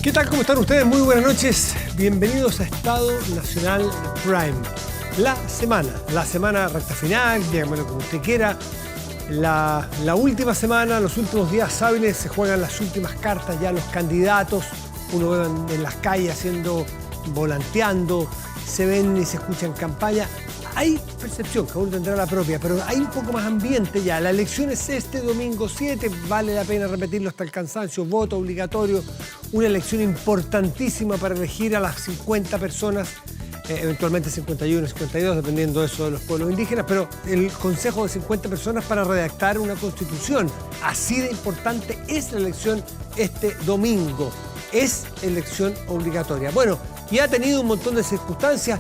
¿Qué tal? ¿Cómo están ustedes? Muy buenas noches. Bienvenidos a Estado Nacional Prime. La semana recta final, díganmelo como usted quiera. La última semana, los últimos días hábiles, se juegan las últimas cartas ya los candidatos. Uno ve en las calles volanteando, se ven y se escuchan campaña. Hay percepción, cada uno tendrá la propia, pero hay un poco más ambiente ya. La elección es este domingo 7, vale la pena repetirlo hasta el cansancio, voto obligatorio, una elección importantísima para elegir a las 50 personas, eventualmente 51, 52, dependiendo de eso de los pueblos indígenas, pero el consejo de 50 personas para redactar una constitución. Así de importante es la elección este domingo. Es elección obligatoria. Bueno, y ha tenido un montón de circunstancias.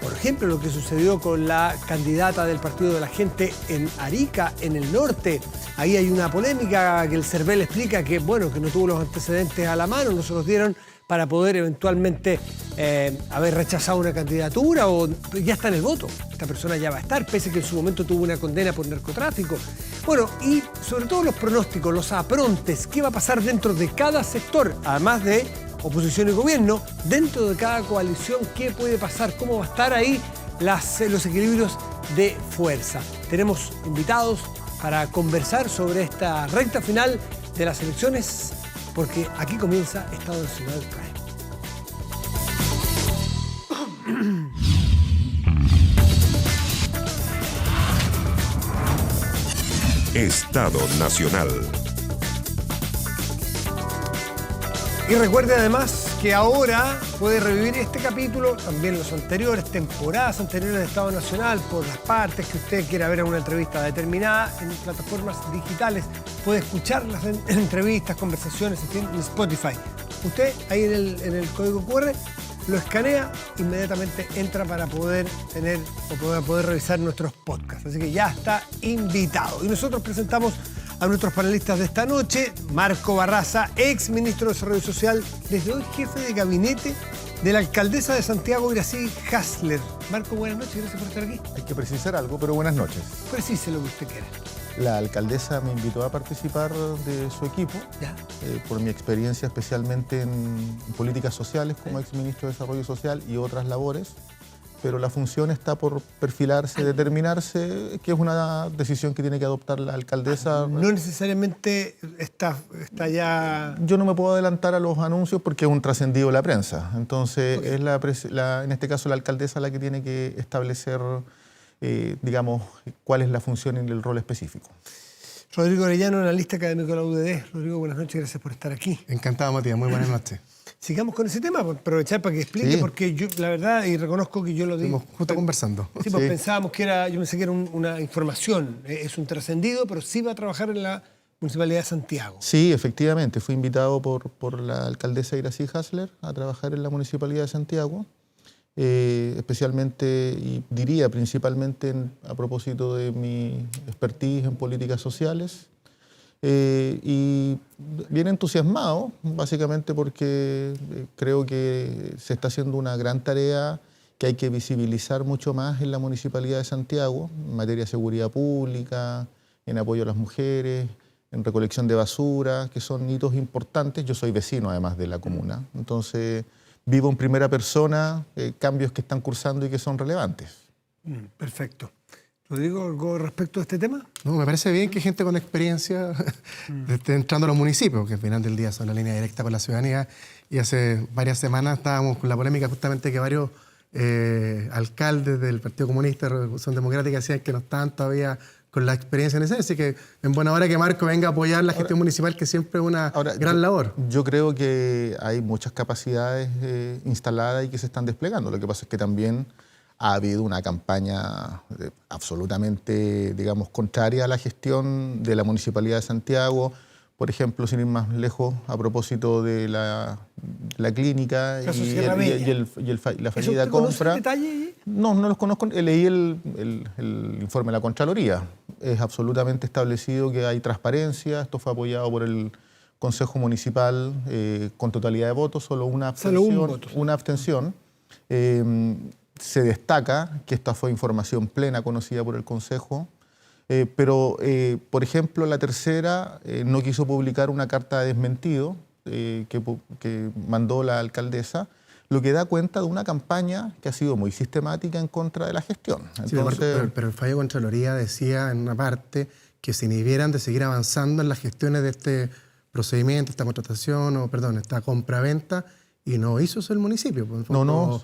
Por ejemplo, lo que sucedió con la candidata del Partido de la Gente en Arica, en el norte. Ahí hay una polémica que el CERVEL explica que, bueno, que no tuvo los antecedentes a la mano, no se los dieron para poder eventualmente haber rechazado una candidatura o ya está en el voto. Esta persona ya va a estar, pese a que en su momento tuvo una condena por narcotráfico. Bueno, y sobre todo los pronósticos, los aprontes, qué va a pasar dentro de cada sector, además de oposición y gobierno, dentro de cada coalición, qué puede pasar, cómo va a estar ahí los equilibrios de fuerza. Tenemos invitados para conversar sobre esta recta final de las elecciones, porque aquí comienza Estado Nacional Prime. Estado Nacional. Y recuerde además que ahora puede revivir este capítulo, también los anteriores, temporadas anteriores de Estado Nacional, por las partes que usted quiera ver en una entrevista determinada, en plataformas digitales. Puede escuchar las entrevistas, conversaciones, en fin, en Spotify. Usted ahí en el código QR lo escanea, inmediatamente entra para poder tener o poder revisar nuestros podcasts. Así que ya está invitado. Y nosotros presentamos a nuestros panelistas de esta noche: Marco Barraza, ex ministro de Desarrollo Social, desde hoy jefe de gabinete de la alcaldesa de Santiago, Iracy Hasler. Marco, buenas noches, gracias por estar aquí. Hay que precisar algo, pero buenas noches. Precise lo que usted quiera. La alcaldesa me invitó a participar de su equipo, por mi experiencia especialmente en políticas sociales como ex ministro de Desarrollo Social y otras labores, pero la función está por perfilarse, determinarse, que es una decisión que tiene que adoptar la alcaldesa. No necesariamente está ya... Yo no me puedo adelantar a los anuncios porque es un trascendido de la prensa. Entonces, okay, es en este caso la alcaldesa la que tiene que establecer, digamos, cuál es la función y el rol específico. Rodrigo Arellano, analista académico de la UDD. Rodrigo, buenas noches, gracias por estar aquí. Encantado, Matías, muy buenas noches. Sigamos con ese tema, aprovechar para que explique, porque yo, la verdad, y reconozco que yo lo digo. Estamos justo conversando. Sí, pues pensábamos que yo pensé que era una información, es un trascendido, pero sí va a trabajar en la Municipalidad de Santiago. Sí, efectivamente, fui invitado por la alcaldesa Iracy Hasler a trabajar en la Municipalidad de Santiago, especialmente, y diría principalmente a propósito de mi expertise en políticas sociales. Y bien entusiasmado, básicamente porque creo que se está haciendo una gran tarea que hay que visibilizar mucho más en la Municipalidad de Santiago, en materia de seguridad pública, en apoyo a las mujeres, en recolección de basura, que son hitos importantes. Yo soy vecino además de la comuna, entonces vivo en primera persona cambios que están cursando y que son relevantes. Perfecto. Rodrigo, ¿algo respecto a este tema? No, me parece bien que gente con experiencia esté entrando a los municipios, que al final del día son la línea directa con la ciudadanía. Y hace varias semanas estábamos con la polémica justamente que varios alcaldes del Partido Comunista de Revolución Democrática decían que no estaban todavía con la experiencia necesaria. Así que en buena hora que Marco venga a apoyar la gestión municipal, que siempre es una gran labor. Yo creo que hay muchas capacidades instaladas y que se están desplegando. Lo que pasa es que también ha habido una campaña absolutamente, digamos, contraria a la gestión de la Municipalidad de Santiago. Por ejemplo, sin ir más lejos, a propósito de la clínica la fallida compra. ¿Detalle? No los conozco. Leí el informe de la Contraloría. Es absolutamente establecido que hay transparencia. Esto fue apoyado por el Consejo Municipal con totalidad de votos, solo una abstención. Se destaca que esta fue información plena conocida por el Consejo, pero, por ejemplo, la tercera no quiso publicar una carta de desmentido que mandó la alcaldesa, lo que da cuenta de una campaña que ha sido muy sistemática en contra de la gestión. Entonces, pero el fallo de Contraloría decía en una parte que se inhibieran de seguir avanzando en las gestiones de este procedimiento, esta contratación, esta compraventa, y no hizo eso el municipio. No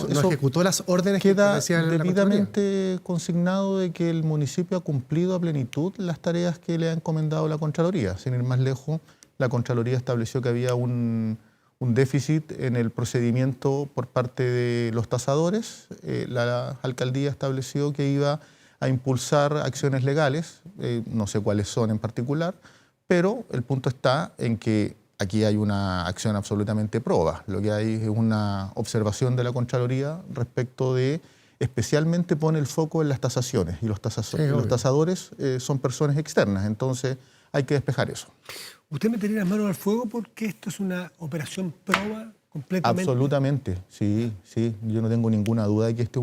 ejecutó las órdenes que queda decía la debidamente consignado de que el municipio ha cumplido a plenitud las tareas que le ha encomendado la Contraloría. Sin ir más lejos, la Contraloría estableció que había un déficit en el procedimiento por parte de los tasadores. La alcaldía estableció que iba a impulsar acciones legales, no sé cuáles son en particular, pero el punto está en que aquí hay una acción absolutamente proba. Lo que hay es una observación de la Contraloría respecto de, especialmente pone el foco en las tasaciones, y los tasadores son personas externas, entonces hay que despejar eso. ¿Usted metería las manos al fuego porque esto es una operación proba completamente? Absolutamente, sí. Yo no tengo ninguna duda de que esta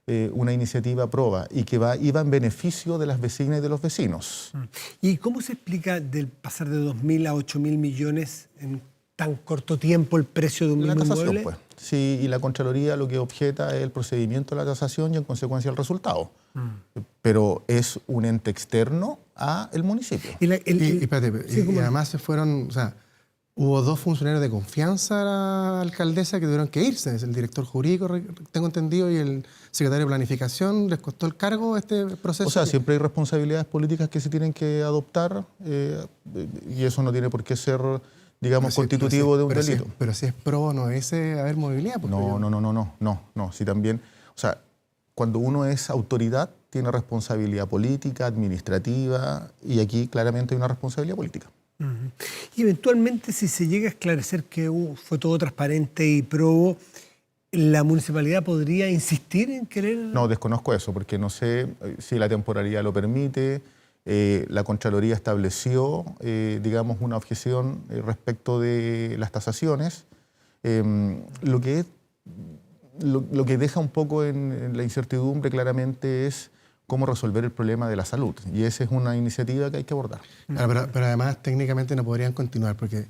es una iniciativa proba y que iba en beneficio de las vecinas y de los vecinos. ¿Y cómo se explica del pasar de 2.000 a 8.000 millones en tan corto tiempo el precio de un mismo inmueble? Pues. Sí, y la Contraloría lo que objeta es el procedimiento de la tasación y en consecuencia el resultado. Pero es un ente externo al municipio. Y además se fueron, hubo dos funcionarios de confianza de la alcaldesa que tuvieron que irse. Es el director jurídico, tengo entendido, y el secretario de Planificación. ¿Les costó el cargo este proceso? Siempre hay responsabilidades políticas que se tienen que adoptar y eso no tiene por qué ser, digamos, constitutivo de un delito. Pero si es pro, no es haber movilidad. No. Sí, también, cuando uno es autoridad, tiene responsabilidad política, administrativa, y aquí claramente hay una responsabilidad política. Y eventualmente, si se llega a esclarecer que fue todo transparente y probo, ¿la municipalidad podría insistir en querer...? No, desconozco eso, porque no sé si la temporalidad lo permite. La Contraloría estableció, digamos, una objeción respecto de las tasaciones, lo que deja un poco en la incertidumbre claramente es cómo resolver el problema de la salud. Y esa es una iniciativa que hay que abordar. Pero además técnicamente no podrían continuar porque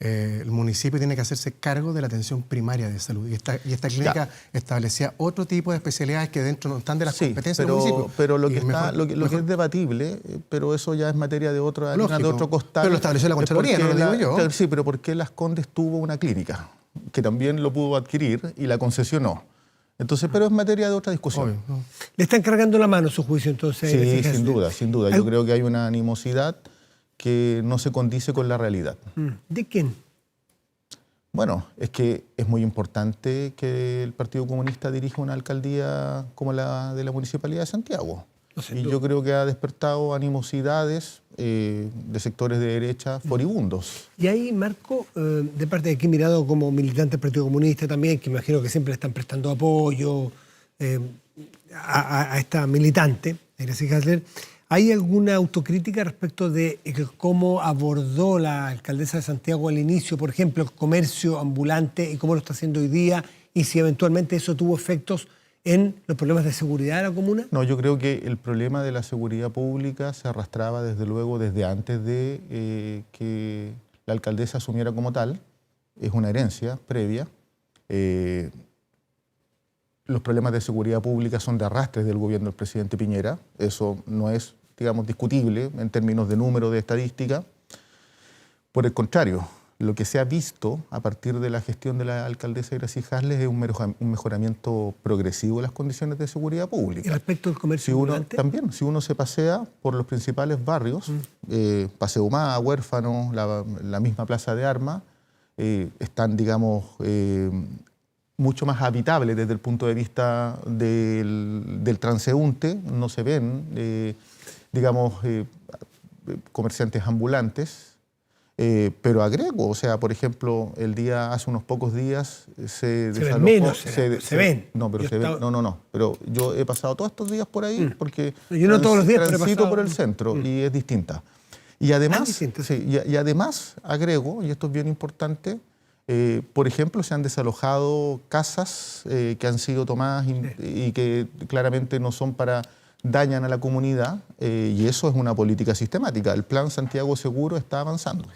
el municipio tiene que hacerse cargo de la atención primaria de salud. Y esta clínica establecía otro tipo de especialidades que dentro no están de las competencias del municipio. Pero lo que es debatible, pero eso ya es materia de otro costal. Pero lo estableció la Contraloría, no lo digo yo. Sí, pero ¿por qué Las Condes tuvo una clínica que también lo pudo adquirir y la concesionó? Entonces, pero es materia de otra discusión. Obvio, ¿no? ¿Le están cargando la mano su juicio entonces? Sí, sin duda. Yo creo que hay una animosidad que no se condice con la realidad. ¿De quién? Bueno, es que es muy importante que el Partido Comunista dirija una alcaldía como la de la Municipalidad de Santiago. Y yo creo que ha despertado animosidades de sectores de derecha furibundos. Y ahí, Marco, de parte de aquí mirado como militante del Partido Comunista también, que imagino que siempre le están prestando apoyo a esta militante, a Gracie Hasler, ¿hay alguna autocrítica respecto de cómo abordó la alcaldesa de Santiago al inicio, por ejemplo, el comercio ambulante y cómo lo está haciendo hoy día, y si eventualmente eso tuvo efectos en los problemas de seguridad de la comuna? No, yo creo que el problema de la seguridad pública se arrastraba desde luego desde antes de que la alcaldesa asumiera como tal. Es una herencia previa. Los problemas de seguridad pública son de arrastre del gobierno del presidente Piñera. Eso no es, digamos, discutible en términos de número, de estadística. Por el contrario, lo que se ha visto a partir de la gestión de la alcaldesa Gracie Hasler es un mejoramiento progresivo de las condiciones de seguridad pública. ¿Y respecto al comercio ambulante? También, si uno se pasea por los principales barrios, Paseo Humada, Huérfano, la misma Plaza de Armas, están, digamos, mucho más habitables desde el punto de vista del transeúnte. No se ven, digamos, comerciantes ambulantes. Pero agrego, por ejemplo, hace unos pocos días se desalojó... ven menos, se ven. No, pero se ven. No. Pero yo he pasado todos estos días por ahí porque yo no todos los días, transito por el centro y es distinta. Y además, y además agrego, y esto es bien importante, por ejemplo, se han desalojado casas que han sido tomadas y que claramente no son dañan a la comunidad, y eso es una política sistemática. El Plan Santiago Seguro está avanzando.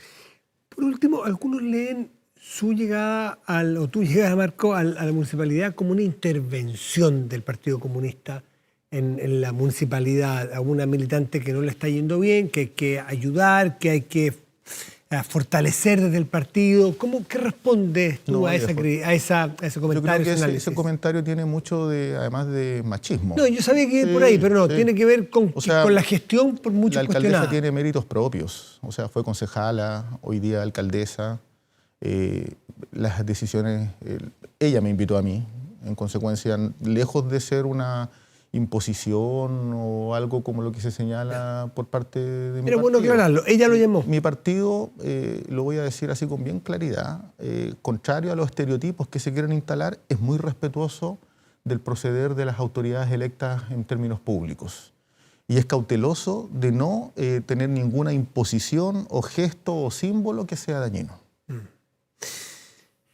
Por último, algunos leen su llegada, o tu llegada, Marco, a la municipalidad como una intervención del Partido Comunista en la municipalidad, a una militante que no le está yendo bien, que hay que ayudar, que hay que fortalecer desde el partido. ¿Qué respondes tú a ese comentario? Yo creo que ese comentario tiene mucho además de machismo. No, yo sabía que iba por ahí, pero no, tiene que ver con la gestión por mucho cuestionada. La alcaldesa tiene méritos propios, o sea, fue concejala, hoy día alcaldesa. Las decisiones, ella me invitó a mí, en consecuencia, lejos de ser una imposición o algo como lo que se señala por parte de mi partido. Pero bueno, aclararlo, ella lo llamó. Mi partido, lo voy a decir así con bien claridad, contrario a los estereotipos que se quieren instalar, es muy respetuoso del proceder de las autoridades electas en términos públicos. Y es cauteloso de no tener ninguna imposición o gesto o símbolo que sea dañino.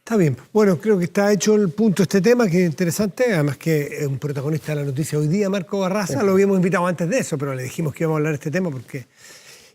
Está bien. Bueno, creo que está hecho el punto de este tema, que es interesante. Además que es un protagonista de la noticia hoy día, Marco Barraza. Lo habíamos invitado antes de eso, pero le dijimos que íbamos a hablar de este tema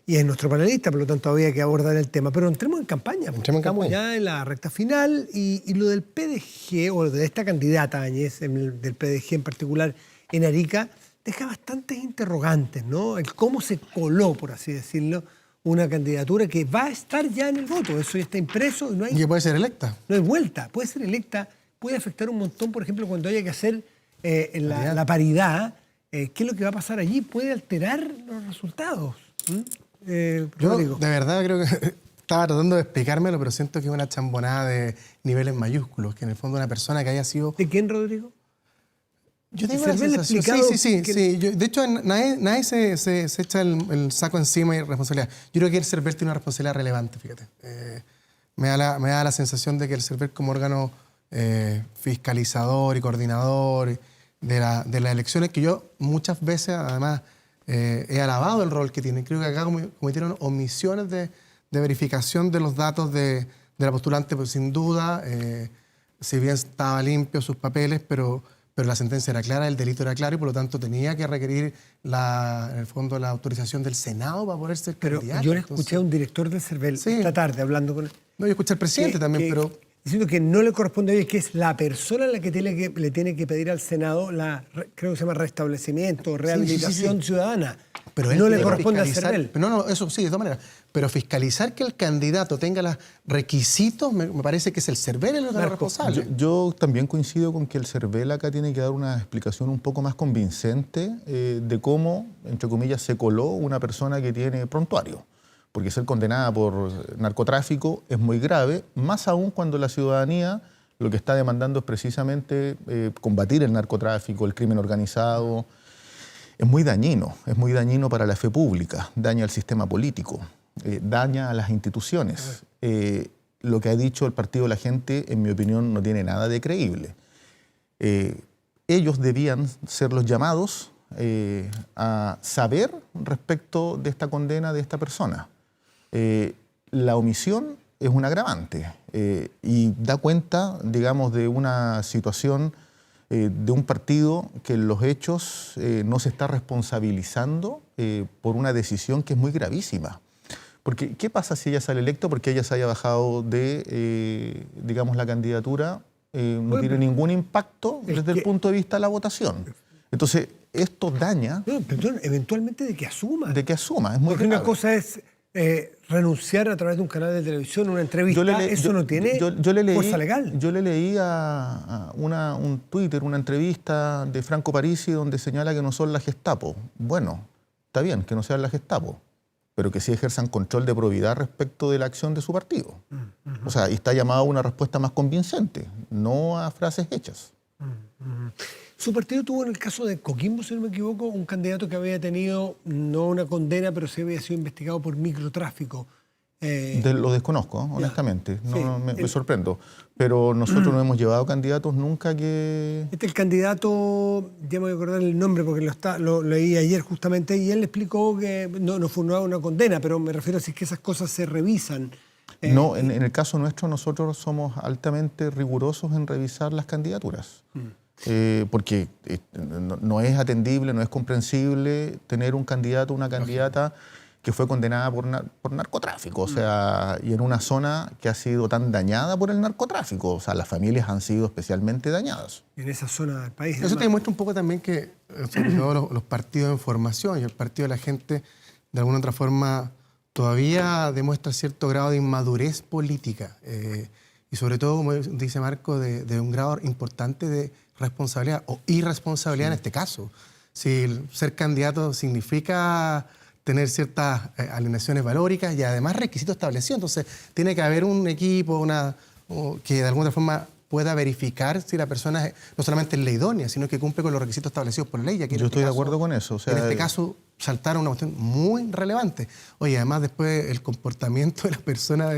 y es nuestro panelista, por lo tanto había que abordar el tema. Pero entremos en campaña. Estamos ya en la recta final y lo del PDG, o de esta candidata, Áñez, del PDG en particular, en Arica, deja bastantes interrogantes, ¿no? El cómo se coló, por así decirlo, una candidatura que va a estar ya en el voto. Eso ya está impreso y no hay... Y que puede ser electa. No hay vuelta. Puede ser electa, puede afectar un montón, por ejemplo, cuando haya que hacer la paridad. ¿Qué es lo que va a pasar allí? Puede alterar los resultados. Yo, de verdad, creo que estaba tratando de explicármelo, pero siento que es una chambonada de niveles mayúsculos, que en el fondo una persona que haya sido... ¿De quién, Rodrigo? Yo tengo la sensación, sí. De hecho, nadie se echa el saco encima y responsabilidad. Yo creo que el CERVEL tiene una responsabilidad relevante, fíjate. Me da la sensación de que el CERVEL como órgano fiscalizador y coordinador de las elecciones, que yo muchas veces, además, he alabado el rol que tiene. Creo que acá cometieron omisiones de verificación de los datos de la postulante, pues sin duda, si bien estaba limpio sus papeles, pero la sentencia era clara, el delito era claro y por lo tanto tenía que requerir en el fondo la autorización del Senado para poder ser candidato. Yo le escuché a un director del CERVEL esta tarde hablando con él. No, yo escuché al presidente también, pero... Diciendo que no le corresponde a ellos, que es la persona la que le tiene que pedir al Senado creo que se llama restablecimiento, rehabilitación ciudadana. Pero no le corresponde al CERVEL. No, eso sí, de todas maneras. Pero fiscalizar que el candidato tenga los requisitos, me parece que es el CERVEL el órgano responsable. Yo también coincido con que el CERVEL acá tiene que dar una explicación un poco más convincente de cómo, entre comillas, se coló una persona que tiene prontuario. Porque ser condenada por narcotráfico es muy grave, más aún cuando la ciudadanía lo que está demandando es precisamente combatir el narcotráfico, el crimen organizado. Es muy dañino para la fe pública, daña al sistema político, daña a las instituciones. Lo que ha dicho el Partido de la Gente, en mi opinión, no tiene nada de creíble. Ellos debían ser los llamados a saber respecto de esta condena de esta persona. La omisión es un agravante y da cuenta, digamos, de una situación de un partido que en los hechos no se está responsabilizando por una decisión que es muy gravísima. Porque, ¿qué pasa si ella sale electa porque ella se haya bajado de, digamos, la candidatura? No tiene ningún impacto desde el punto de vista de la votación. Entonces, esto daña... No, perdón, eventualmente de que asuma. De que asuma, es muy grave. Porque una cosa es renunciar a través de un canal de televisión, una entrevista, eso no tiene fuerza legal. Yo le leí a un Twitter, una entrevista de Franco Parisi donde señala que no son la Gestapo. Bueno, está bien que no sean la Gestapo, pero que sí ejerzan control de probidad respecto de la acción de su partido. O sea, y está llamado a una respuesta más convincente, no a frases hechas. Su partido tuvo, en el caso de Coquimbo, si no me equivoco, un candidato que había tenido, no una condena, pero sí había sido investigado por microtráfico. Lo desconozco, honestamente. Me sorprendo. Pero nosotros no hemos llevado candidatos nunca que... El candidato, ya me voy a acordar el nombre porque lo leí ayer justamente, y él explicó que no fue una condena, pero me refiero a si es que esas cosas se revisan. No, en el caso nuestro nosotros somos altamente rigurosos en revisar las candidaturas. Porque no es atendible, no es comprensible tener un candidato o una candidata que que fue condenada por narcotráfico, o sea, y en una zona que ha sido tan dañada por el narcotráfico, o sea, las familias han sido especialmente dañadas. En esa zona del país. Eso te demuestra un poco también que, sobre todo los partidos en formación y el partido de la gente, de alguna otra forma, todavía demuestra cierto grado de inmadurez política. Y sobre todo, como dice Marco, de un grado importante de responsabilidad o irresponsabilidad en este caso. Si ser candidato significa tener ciertas alineaciones valóricas y además requisitos establecidos. Entonces, tiene que haber un equipo que de alguna forma pueda verificar si la persona no solamente es la idónea, sino que cumple con los requisitos establecidos por la ley. Yo estoy de acuerdo con eso. O sea, en este caso, saltaron una cuestión muy relevante. Oye, además después el comportamiento de la persona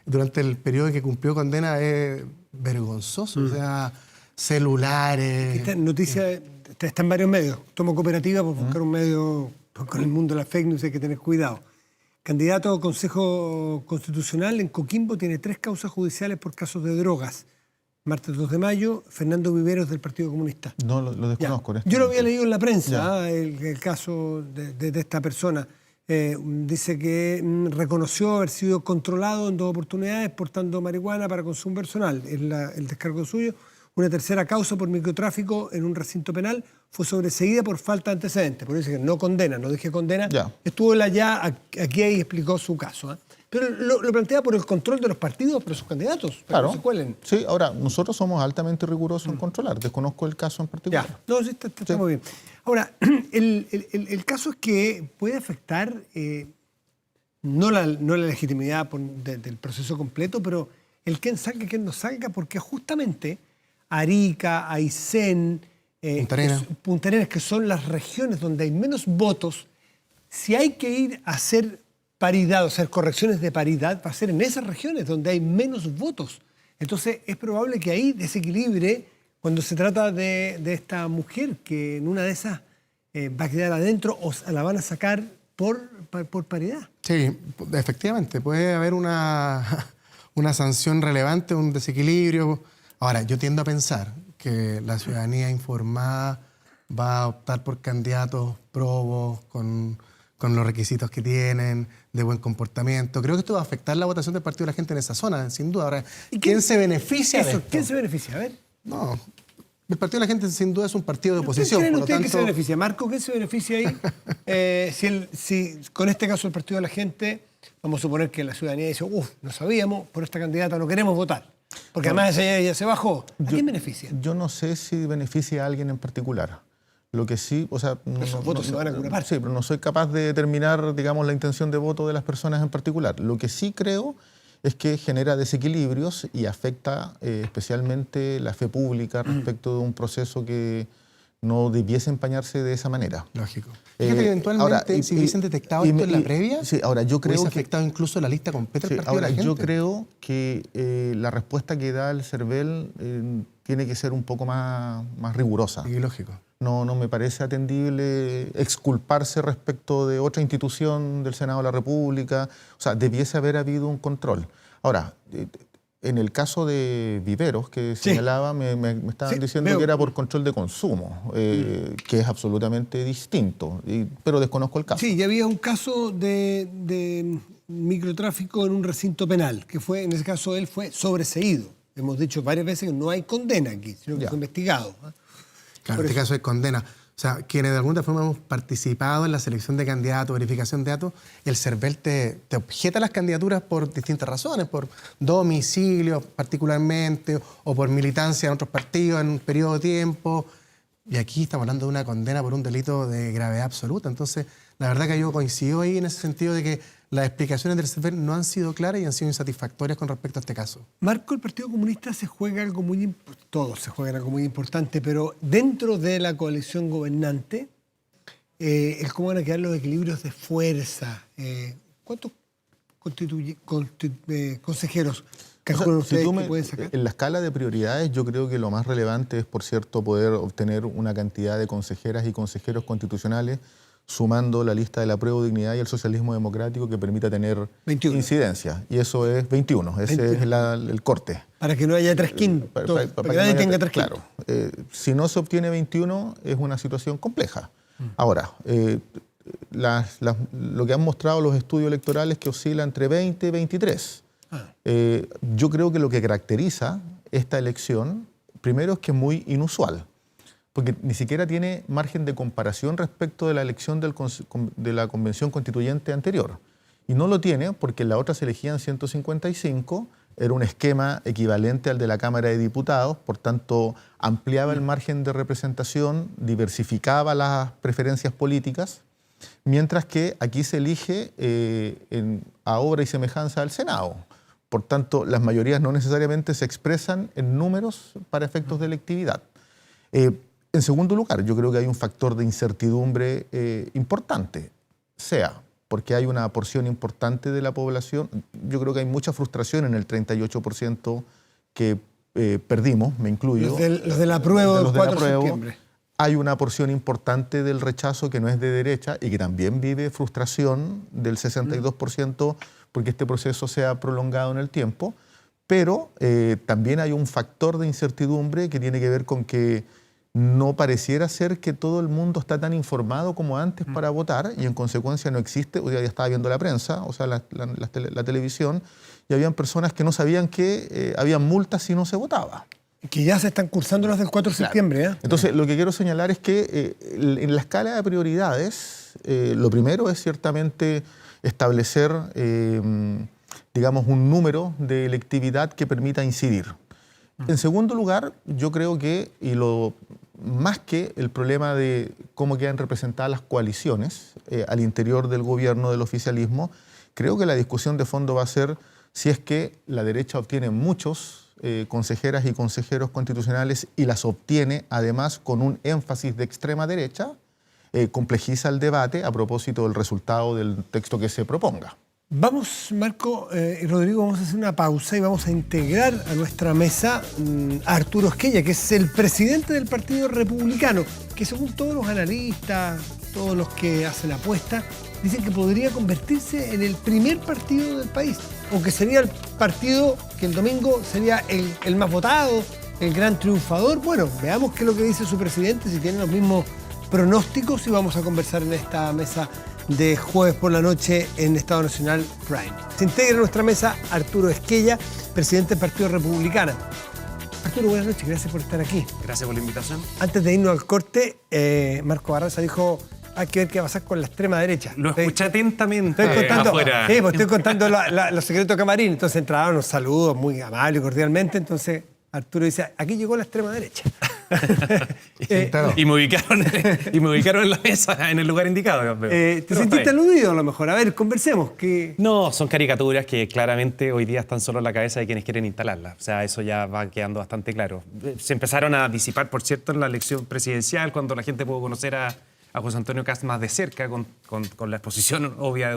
durante el periodo que cumplió condena es vergonzoso. O sea, celulares... Esta noticia está en varios medios. Tomo cooperativa por buscar un medio... Con el mundo de las fake news hay que tener cuidado. Candidato a Consejo Constitucional en Coquimbo tiene 3 causas judiciales por casos de drogas. Martes 2 de mayo, Fernando Viveros del Partido Comunista. No, lo desconozco. Yo lo había leído en la prensa, el caso de esta persona. Dice que reconoció haber sido controlado en 2 oportunidades portando marihuana para consumo personal. Es el descargo suyo. Una tercera causa por microtráfico en un recinto penal fue sobreseída por falta de antecedentes. Por eso que no condena, no dije condena. Ya. Estuvo aquí ahí explicó su caso. Pero lo plantea por el control de los partidos, pero sus candidatos, para claro. que no se cuelen. Sí, ahora, nosotros somos altamente rigurosos en controlar. Desconozco el caso en particular. Ya, no, sí, está muy bien. Ahora, el caso es que puede afectar no la legitimidad del proceso completo, pero el quién salga y quién no salga, porque justamente Arica, Aysén, Punta Arenas, que son las regiones donde hay menos votos, si hay que ir a hacer paridad, o hacer correcciones de paridad, va a ser en esas regiones donde hay menos votos. Entonces es probable que ahí desequilibre cuando se trata de esta mujer, que en una de esas va a quedar adentro o la van a sacar por paridad. Sí, efectivamente, puede haber una sanción relevante, un desequilibrio. Ahora, yo tiendo a pensar que la ciudadanía informada va a optar por candidatos probos, con los requisitos que tienen, de buen comportamiento. Creo que esto va a afectar la votación del Partido de la Gente en esa zona, sin duda. Ahora, ¿quién se beneficia de esto? ¿Quién se beneficia? A ver. No, el Partido de la Gente sin duda es un partido de oposición. ¿Quién por lo tanto... que se beneficia? Marco, ¿quién se beneficia ahí? Si con este caso el Partido de la Gente, vamos a suponer que la ciudadanía dice, no sabíamos, por esta candidata no queremos votar. Porque además ella se bajó. ¿A quién beneficia? Yo no sé si beneficia a alguien en particular. Lo que sí, o sea... Esos votos se van a agrupar. Sí, pero no soy capaz de determinar, digamos, la intención de voto de las personas en particular. Lo que sí creo es que genera desequilibrios y afecta especialmente la fe pública respecto de un proceso que no debiese empañarse de esa manera. Lógico. Fíjate que eventualmente, ahora, si hubiesen detectado esto en la previa, sí, ahora yo creo hubiese afectado incluso la lista completa del Partido de la Gente. Yo creo que la respuesta que da el CERVEL tiene que ser un poco más rigurosa. Y lógico. No me parece atendible exculparse respecto de otra institución del Senado de la República. O sea, debiese haber habido un control. Ahora, en el caso de Viveros, que señalaba, me estaban diciendo que era por control de consumo, que es absolutamente distinto, pero desconozco el caso. Sí, ya había un caso de microtráfico en un recinto penal, que fue, en ese caso, él fue sobreseído. Hemos dicho varias veces que no hay condena aquí, sino que fue investigado. Claro, en este caso es condena. O sea, quienes de alguna forma hemos participado en la selección de candidatos, verificación de datos, el CERVEL te objeta las candidaturas por distintas razones, por domicilio particularmente, o por militancia en otros partidos en un periodo de tiempo. Y aquí estamos hablando de una condena por un delito de gravedad absoluta. Entonces, la verdad que yo coincido ahí en ese sentido de que las explicaciones del CERVEL no han sido claras y han sido insatisfactorias con respecto a este caso. Marco, el Partido Comunista se juega algo muy importante, todos se juegan algo muy importante, pero dentro de la coalición gobernante, ¿cómo van a quedar los equilibrios de fuerza? ¿Cuántos consejeros calculan ustedes que pueden sacar? En la escala de prioridades, yo creo que lo más relevante es, por cierto, poder obtener una cantidad de consejeras y consejeros constitucionales sumando la lista de la Apruebo, Dignidad y el Socialismo Democrático que permita tener 21. Incidencia. Y eso es 21, ese 21. Es el corte. Para que no haya 3/5, para que nadie tenga 3/5. Claro, si no se obtiene 21 es una situación compleja. Ahora, lo que han mostrado los estudios electorales que oscila entre 20 y 23. Yo creo que lo que caracteriza esta elección, primero es que es muy inusual, porque ni siquiera tiene margen de comparación respecto de la elección de la Convención Constituyente anterior. Y no lo tiene porque en la otra se elegían 155, era un esquema equivalente al de la Cámara de Diputados, por tanto ampliaba el margen de representación, diversificaba las preferencias políticas, mientras que aquí se elige a obra y semejanza al Senado. Por tanto, las mayorías no necesariamente se expresan en números para efectos de electividad. En segundo lugar, yo creo que hay un factor de incertidumbre importante, sea porque hay una porción importante de la población, yo creo que hay mucha frustración en el 38% que perdimos, me incluyo. Los del apruebo del 4 de septiembre. Hay una porción importante del rechazo que no es de derecha y que también vive frustración del 62% porque este proceso se ha prolongado en el tiempo, pero también hay un factor de incertidumbre que tiene que ver con que no pareciera ser que todo el mundo está tan informado como antes para votar y en consecuencia no existe, hoy día ya estaba viendo la prensa, o sea, la televisión, y habían personas que no sabían que había multas si no se votaba. Que ya se están cursando las del 4 de septiembre. ¿Eh? Entonces, lo que quiero señalar es que en la escala de prioridades, lo primero es ciertamente establecer, digamos, un número de electividad que permita incidir. En segundo lugar, yo creo que, más que el problema de cómo quedan representadas las coaliciones al interior del gobierno, del oficialismo, creo que la discusión de fondo va a ser si es que la derecha obtiene muchos consejeras y consejeros constitucionales y las obtiene además con un énfasis de extrema derecha, complejiza el debate a propósito del resultado del texto que se proponga. Vamos, Marco y Rodrigo, vamos a hacer una pausa y vamos a integrar a nuestra mesa a Arturo Esquella, que es el presidente del Partido Republicano, que según todos los analistas, todos los que hacen apuestas, dicen que podría convertirse en el primer partido del país, o que sería el partido que el domingo sería el más votado, el gran triunfador. Bueno, veamos qué es lo que dice su presidente, si tiene los mismos pronósticos, y vamos a conversar en esta mesa de jueves por la noche en Estado Nacional Prime. Se integra en nuestra mesa Arturo Esquella, presidente del Partido Republicano. Arturo, buenas noches, gracias por estar aquí. Gracias por la invitación. Antes de irnos al corte, Marco Barraza dijo: hay que ver qué va a pasar con la extrema derecha. Lo escuché atentamente afuera. Sí, pues estoy contando los secretos camarín. Entonces entraban unos saludos muy amables y cordialmente. Entonces Arturo dice: aquí llegó la extrema derecha. Y me ubicaron en la mesa, en el lugar indicado. ¿Te sentiste aludido a lo mejor? A ver, conversemos. No, son caricaturas que claramente hoy día están solo en la cabeza de quienes quieren instalarlas. O sea, eso ya va quedando bastante claro. Se empezaron a disipar, por cierto, en la elección presidencial, cuando la gente pudo conocer a José Antonio Kast más de cerca, con la exposición obvia de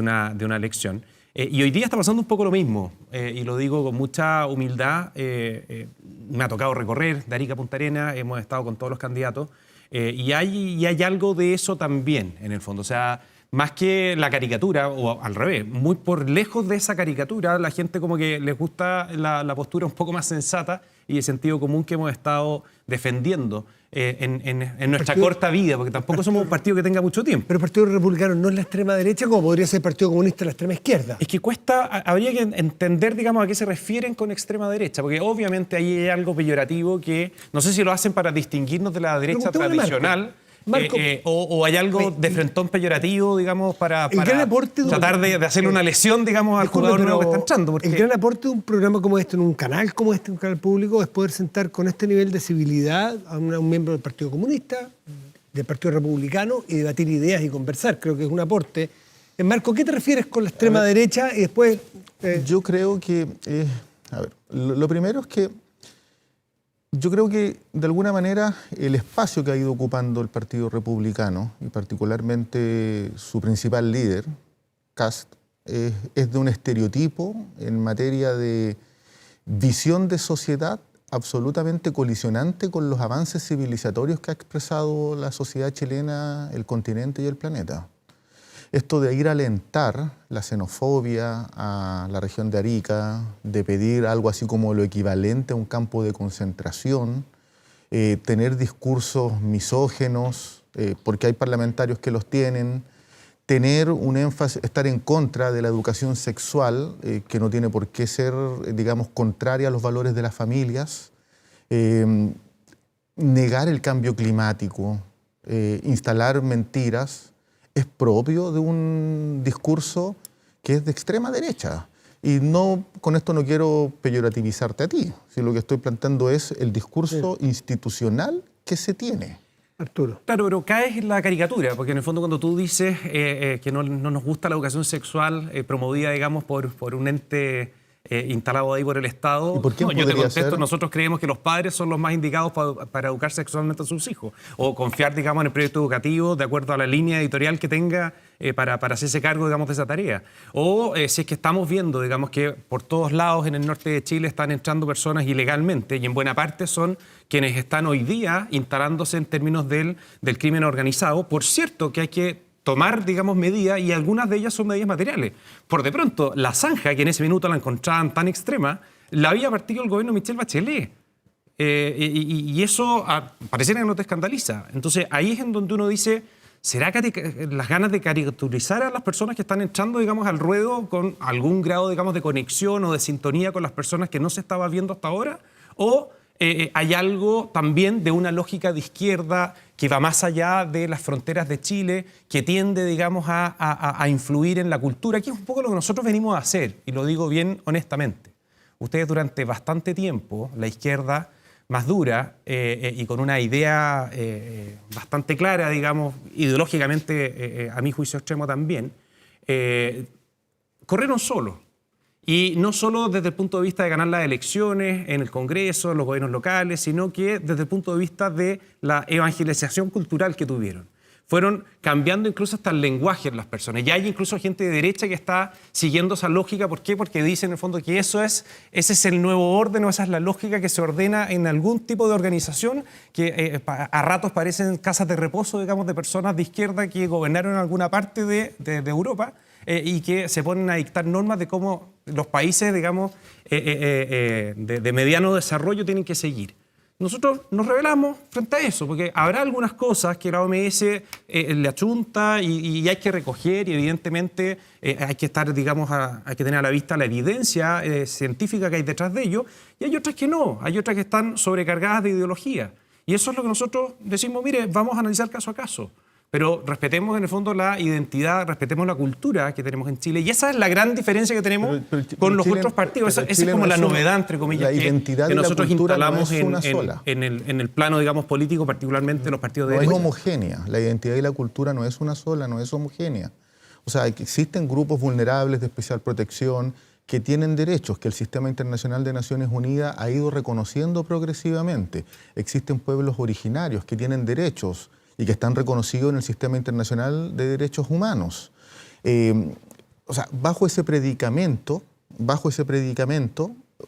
una elección. Y hoy día está pasando un poco lo mismo, y lo digo con mucha humildad. Me ha tocado recorrer de Arica a Punta Arenas, hemos estado con todos los candidatos, y hay algo de eso también, en el fondo. O sea, más que la caricatura, o al revés, muy por lejos de esa caricatura, la gente como que les gusta la postura un poco más sensata y el sentido común que hemos estado defendiendo en nuestra corta vida, porque tampoco somos un partido que tenga mucho tiempo. Pero el Partido Republicano no es la extrema derecha, como podría ser el Partido Comunista la extrema izquierda. Es que habría que entender, digamos, a qué se refieren con extrema derecha, porque obviamente ahí hay algo peyorativo que no sé si lo hacen para distinguirnos de la derecha tradicional. Marco, o hay algo de frentón peyorativo, digamos, para tratar de hacerle una lesión, digamos, al jugador nuevo que está entrando. El gran aporte de un programa como este, en un canal como este, un canal público, es poder sentar con este nivel de civilidad a un miembro del Partido Comunista, del Partido Republicano, y debatir ideas y conversar. Creo que es un aporte. Marco, ¿qué te refieres con la extrema derecha? Y después... Yo creo que... lo primero es que yo creo que, de alguna manera, el espacio que ha ido ocupando el Partido Republicano, y particularmente su principal líder, Kast, es de un estereotipo en materia de visión de sociedad absolutamente colisionante con los avances civilizatorios que ha expresado la sociedad chilena, el continente y el planeta. Esto de ir a alentar la xenofobia a la región de Arica, de pedir algo así como lo equivalente a un campo de concentración, tener discursos misógenos, porque hay parlamentarios que los tienen. Tener un énfasis, estar en contra de la educación sexual, que no tiene por qué ser, digamos, contraria a los valores de las familias. Negar el cambio climático, instalar mentiras, es propio de un discurso que es de extrema derecha. Y no, con esto no quiero peyorativizarte a ti, si lo que estoy planteando es el discurso institucional que se tiene. Arturo. Claro, pero caes en la caricatura, porque en el fondo cuando tú dices que no nos gusta la educación sexual promovida, digamos, por un ente instalado ahí por el Estado, ¿Y por quién yo te podría contesto, ser? nosotros creemos que los padres son los más indicados para educar sexualmente a sus hijos, o confiar, digamos, en el proyecto educativo de acuerdo a la línea editorial que tenga para hacerse cargo, digamos, de esa tarea. O si es que estamos viendo, digamos, que por todos lados en el norte de Chile están entrando personas ilegalmente, y en buena parte son quienes están hoy día instalándose en términos del crimen organizado. Por cierto, que hay que tomar, digamos, medidas, y algunas de ellas son medidas materiales. Por de pronto, la zanja, que en ese minuto la encontraban tan extrema, la había partido el gobierno de Michelle Bachelet. Y eso pareciera que no te escandaliza. Entonces, ahí es en donde uno dice, ¿será que las ganas de caricaturizar a las personas que están entrando, digamos, al ruedo con algún grado, digamos, de conexión o de sintonía con las personas que no se estaba viendo hasta ahora? ¿O hay algo también de una lógica de izquierda que va más allá de las fronteras de Chile, que tiende, digamos, a influir en la cultura, que es un poco lo que nosotros venimos a hacer, y lo digo bien honestamente? Ustedes durante bastante tiempo, la izquierda más dura y con una idea bastante clara, digamos, ideológicamente, a mi juicio extremo también, corrieron solos. Y no solo desde el punto de vista de ganar las elecciones en el Congreso, en los gobiernos locales, sino que desde el punto de vista de la evangelización cultural que tuvieron. Fueron cambiando incluso hasta el lenguaje de las personas. Ya hay incluso gente de derecha que está siguiendo esa lógica. ¿Por qué? Porque dicen en el fondo que ese es el nuevo orden, o esa es la lógica que se ordena en algún tipo de organización que a ratos parecen casas de reposo, digamos, de personas de izquierda que gobernaron en alguna parte de Europa. Y que se ponen a dictar normas de cómo los países, digamos, de mediano desarrollo tienen que seguir. Nosotros nos rebelamos frente a eso, porque habrá algunas cosas que la OMS le achunta y hay que recoger, y evidentemente hay que estar, digamos, hay que tener a la vista la evidencia científica que hay detrás de ello, y hay otras que no, hay otras que están sobrecargadas de ideología. Y eso es lo que nosotros decimos, mire, vamos a analizar caso a caso. Pero respetemos en el fondo la identidad, respetemos la cultura que tenemos en Chile. Y esa es la gran diferencia que tenemos con los otros partidos. Esa es como la novedad, entre comillas, que nosotros instalamos en el plano, digamos, político, particularmente los partidos de derecha. No es homogénea. La identidad y la cultura no es una sola, no es homogénea. O sea, existen grupos vulnerables de especial protección que tienen derechos que el Sistema Internacional de Naciones Unidas ha ido reconociendo progresivamente. Existen pueblos originarios que tienen derechos y que están reconocidos en el Sistema Internacional de Derechos Humanos. O sea, bajo ese predicamento,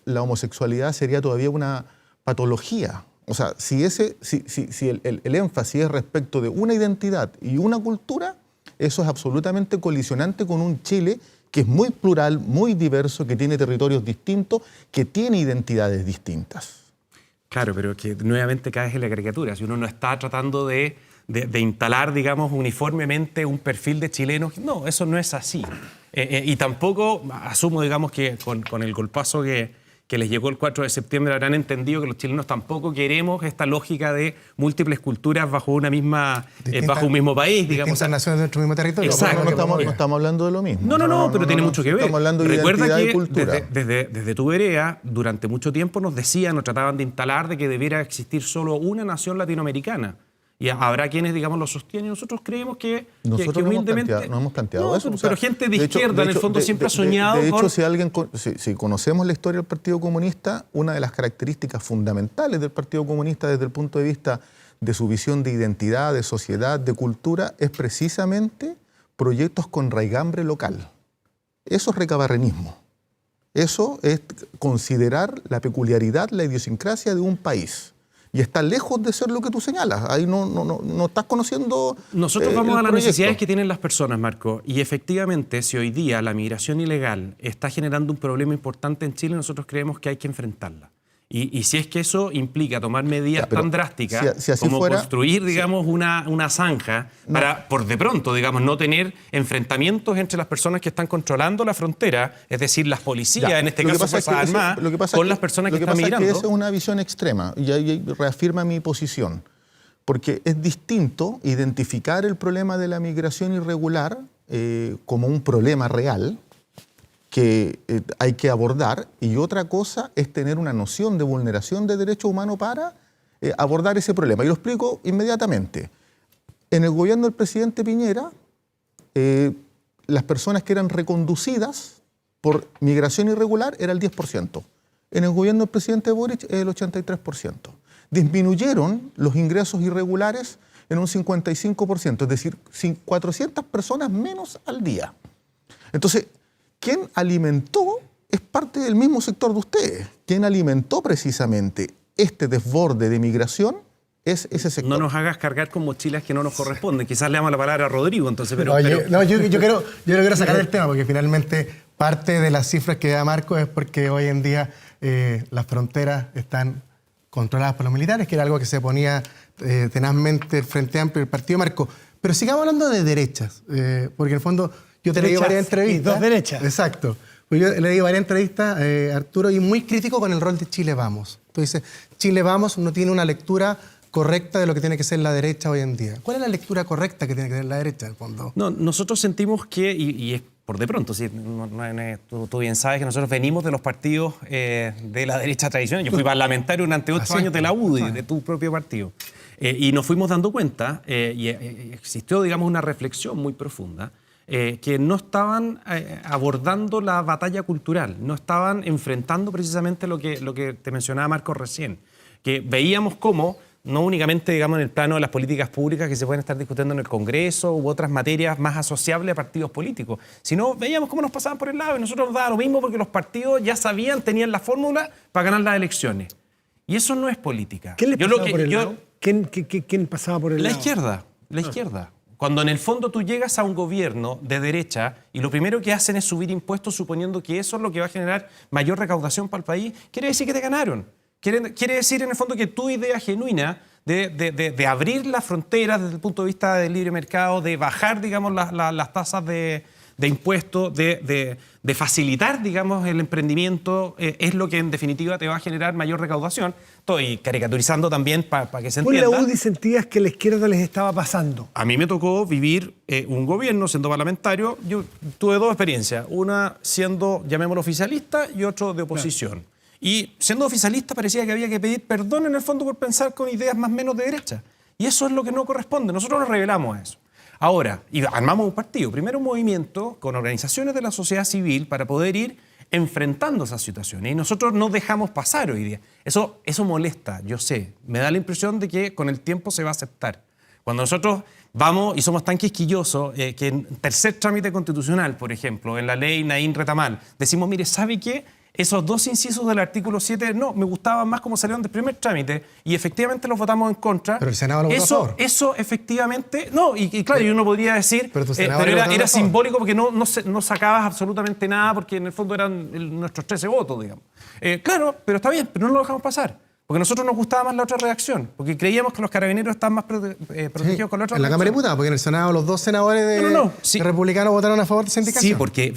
la homosexualidad sería todavía una patología. O sea, si el énfasis es respecto de una identidad y una cultura, eso es absolutamente colisionante con un Chile que es muy plural, muy diverso, que tiene territorios distintos, que tiene identidades distintas. Claro, pero que nuevamente caes en la caricatura. Si uno no está tratando de instalar, digamos, uniformemente un perfil de chilenos, no, eso no es así. Y tampoco asumo, digamos, que con el golpazo que les llegó el 4 de septiembre habrán entendido que los chilenos tampoco queremos esta lógica de múltiples culturas bajo una misma, bajo un mismo país, digamos. Distintas naciones dentro del mismo territorio. Exacto. No estamos hablando de lo mismo. No, pero tiene mucho que ver. Estamos hablando de Recuerda identidad que y cultura. desde tu vereda, durante mucho tiempo nos decían, nos trataban de instalar de que debiera existir solo una nación latinoamericana. Y habrá quienes, digamos, lo sostienen. Nosotros creemos que humildemente... no hemos planteado eso. Pero gente de izquierda, en el fondo, siempre ha soñado De hecho, con... si conocemos la historia del Partido Comunista, una de las características fundamentales del Partido Comunista desde el punto de vista de su visión de identidad, de sociedad, de cultura, es precisamente proyectos con raigambre local. Eso es recabarrenismo. Eso es considerar la peculiaridad, la idiosincrasia de un país. Y está lejos de ser lo que tú señalas. Ahí no estás conociendo. Nosotros vamos a las proyecto. necesidades que tienen las personas, Marco. Y efectivamente, si hoy día la migración ilegal está generando un problema importante en Chile, nosotros creemos que hay que enfrentarla. Y si es que eso implica tomar medidas tan drásticas si así como fuera, construir, digamos, una zanja para, por de pronto, digamos, no tener enfrentamientos entre las personas que están controlando la frontera, es decir, las policías, en este caso Fuerzas Armadas, con las personas que están migrando. Lo que pasa es que esa es una visión extrema y ahí reafirma mi posición. Porque es distinto identificar el problema de la migración irregular como un problema real que hay que abordar, y otra cosa es tener una noción de vulneración de derechos humanos para abordar ese problema. Y lo explico inmediatamente. En el gobierno del presidente Piñera, las personas que eran reconducidas por migración irregular era el 10%. En el gobierno del presidente Boric el 83%. Disminuyeron los ingresos irregulares en un 55%, es decir, 400 personas menos al día. Entonces, quien alimentó es parte del mismo sector de ustedes. Quien alimentó precisamente este desborde de migración es ese sector. No nos hagas cargar con mochilas que no nos corresponden. Quizás le damos la palabra a Rodrigo, entonces. Yo quiero sacar el tema, porque finalmente parte de las cifras que da Marco es porque hoy en día las fronteras están controladas por los militares, que era algo que se ponía tenazmente el Frente Amplio y el Partido Marco. Pero sigamos hablando de derechas, porque en el fondo yo te leí varias entrevistas. Dos derechas. Exacto. Pues yo leí varias entrevistas, Arturo, y muy crítico con el rol de Chile Vamos. Tú dices, Chile Vamos no tiene una lectura correcta de lo que tiene que ser la derecha hoy en día. ¿Cuál es la lectura correcta que tiene que tener la derecha, en el fondo? No, nosotros sentimos que, y es por de pronto, sí, tú bien sabes que nosotros venimos de los partidos de la derecha tradicional. Yo fui parlamentario durante 8 años de la UDI, de tu propio partido. Y nos fuimos dando cuenta, y existió, digamos, una reflexión muy profunda, que no estaban abordando la batalla cultural, no estaban enfrentando precisamente lo que te mencionaba Marco recién, que veíamos cómo, no únicamente, digamos, en el plano de las políticas públicas que se pueden estar discutiendo en el Congreso u otras materias más asociables a partidos políticos, sino veíamos cómo nos pasaban por el lado y nosotros nos daba lo mismo porque los partidos ya sabían, tenían la fórmula para ganar las elecciones. Y eso no es política. ¿Quién les pasaba por el lado? ¿Quién pasaba por el lado? La izquierda. Cuando en el fondo tú llegas a un gobierno de derecha y lo primero que hacen es subir impuestos suponiendo que eso es lo que va a generar mayor recaudación para el país, quiere decir que te ganaron. Quiere decir en el fondo que tu idea genuina de abrir las fronteras desde el punto de vista del libre mercado, de bajar, digamos, las tasas de impuestos, de facilitar, digamos, el emprendimiento, es lo que en definitiva te va a generar mayor recaudación. Estoy caricaturizando también para que se entienda. ¿Por la UDI sentías que la izquierda les estaba pasando? A mí me tocó vivir un gobierno siendo parlamentario. Yo tuve 2 experiencias, una siendo, llamémoslo, oficialista y otro de oposición. Claro. Y siendo oficialista parecía que había que pedir perdón en el fondo por pensar con ideas más o menos de derecha. Y eso es lo que no corresponde. Nosotros nos rebelamos a eso. Ahora, y armamos un partido, primero un movimiento con organizaciones de la sociedad civil para poder ir enfrentando esas situaciones. Y nosotros no dejamos pasar hoy día. Eso molesta, yo sé. Me da la impresión de que con el tiempo se va a aceptar. Cuando nosotros vamos y somos tan quisquillosos que en tercer trámite constitucional, por ejemplo, en la ley Naín Retamal, decimos, mire, ¿sabe qué? Esos 2 incisos del artículo 7, no, me gustaban más como salieron del primer trámite y efectivamente los votamos en contra. Pero el Senado lo votó a favor. Eso efectivamente, no, y claro, y uno podría decir, pero era simbólico porque no sacabas absolutamente nada porque en el fondo eran nuestros 13 votos, digamos. Claro, pero está bien, pero no lo dejamos pasar. Porque a nosotros nos gustaba más la otra redacción, porque creíamos que los carabineros estaban más protegidos con la otra redacción. En la Cámara de Diputados, porque en el Senado los 2 senadores de republicanos votaron a favor de esa indicación. Sí, porque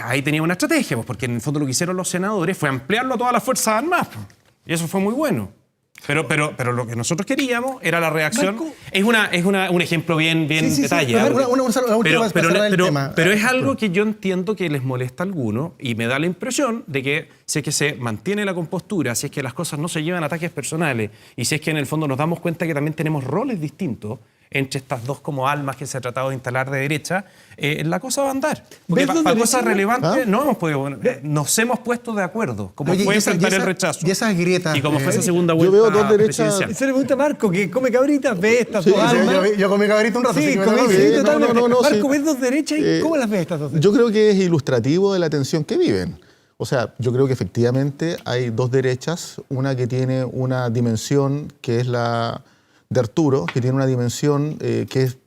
ahí tenía una estrategia, pues, porque en el fondo lo que hicieron los senadores fue ampliarlo a todas las Fuerzas Armadas. Y eso fue muy bueno. Pero lo que nosotros queríamos era la reacción. Marco, es un ejemplo bien detallado. Pero es algo que yo entiendo que les molesta a algunos y me da la impresión de que si es que se mantiene la compostura, si es que las cosas no se llevan a ataques personales y si es que en el fondo nos damos cuenta que también tenemos roles distintos entre estas dos como almas que se ha tratado de instalar de derecha, la cosa va a andar. Porque para cosas relevantes no hemos podido, nos hemos puesto de acuerdo, como fue enfrentar el rechazo. Y esas grietas. Y como fue esa segunda vuelta. Yo veo 2 derechas. Se le pregunta a Marco, que come cabritas, ve estas 2 almas. Yo comí cabrita un rato. Sí, no, Marco, ves 2 derechas y ¿cómo las ves estas 2 derechas? Yo creo que es ilustrativo de la tensión que viven. O sea, yo creo que efectivamente hay 2 derechas, una que tiene una dimensión que es la de Arturo, que tiene una dimensión que es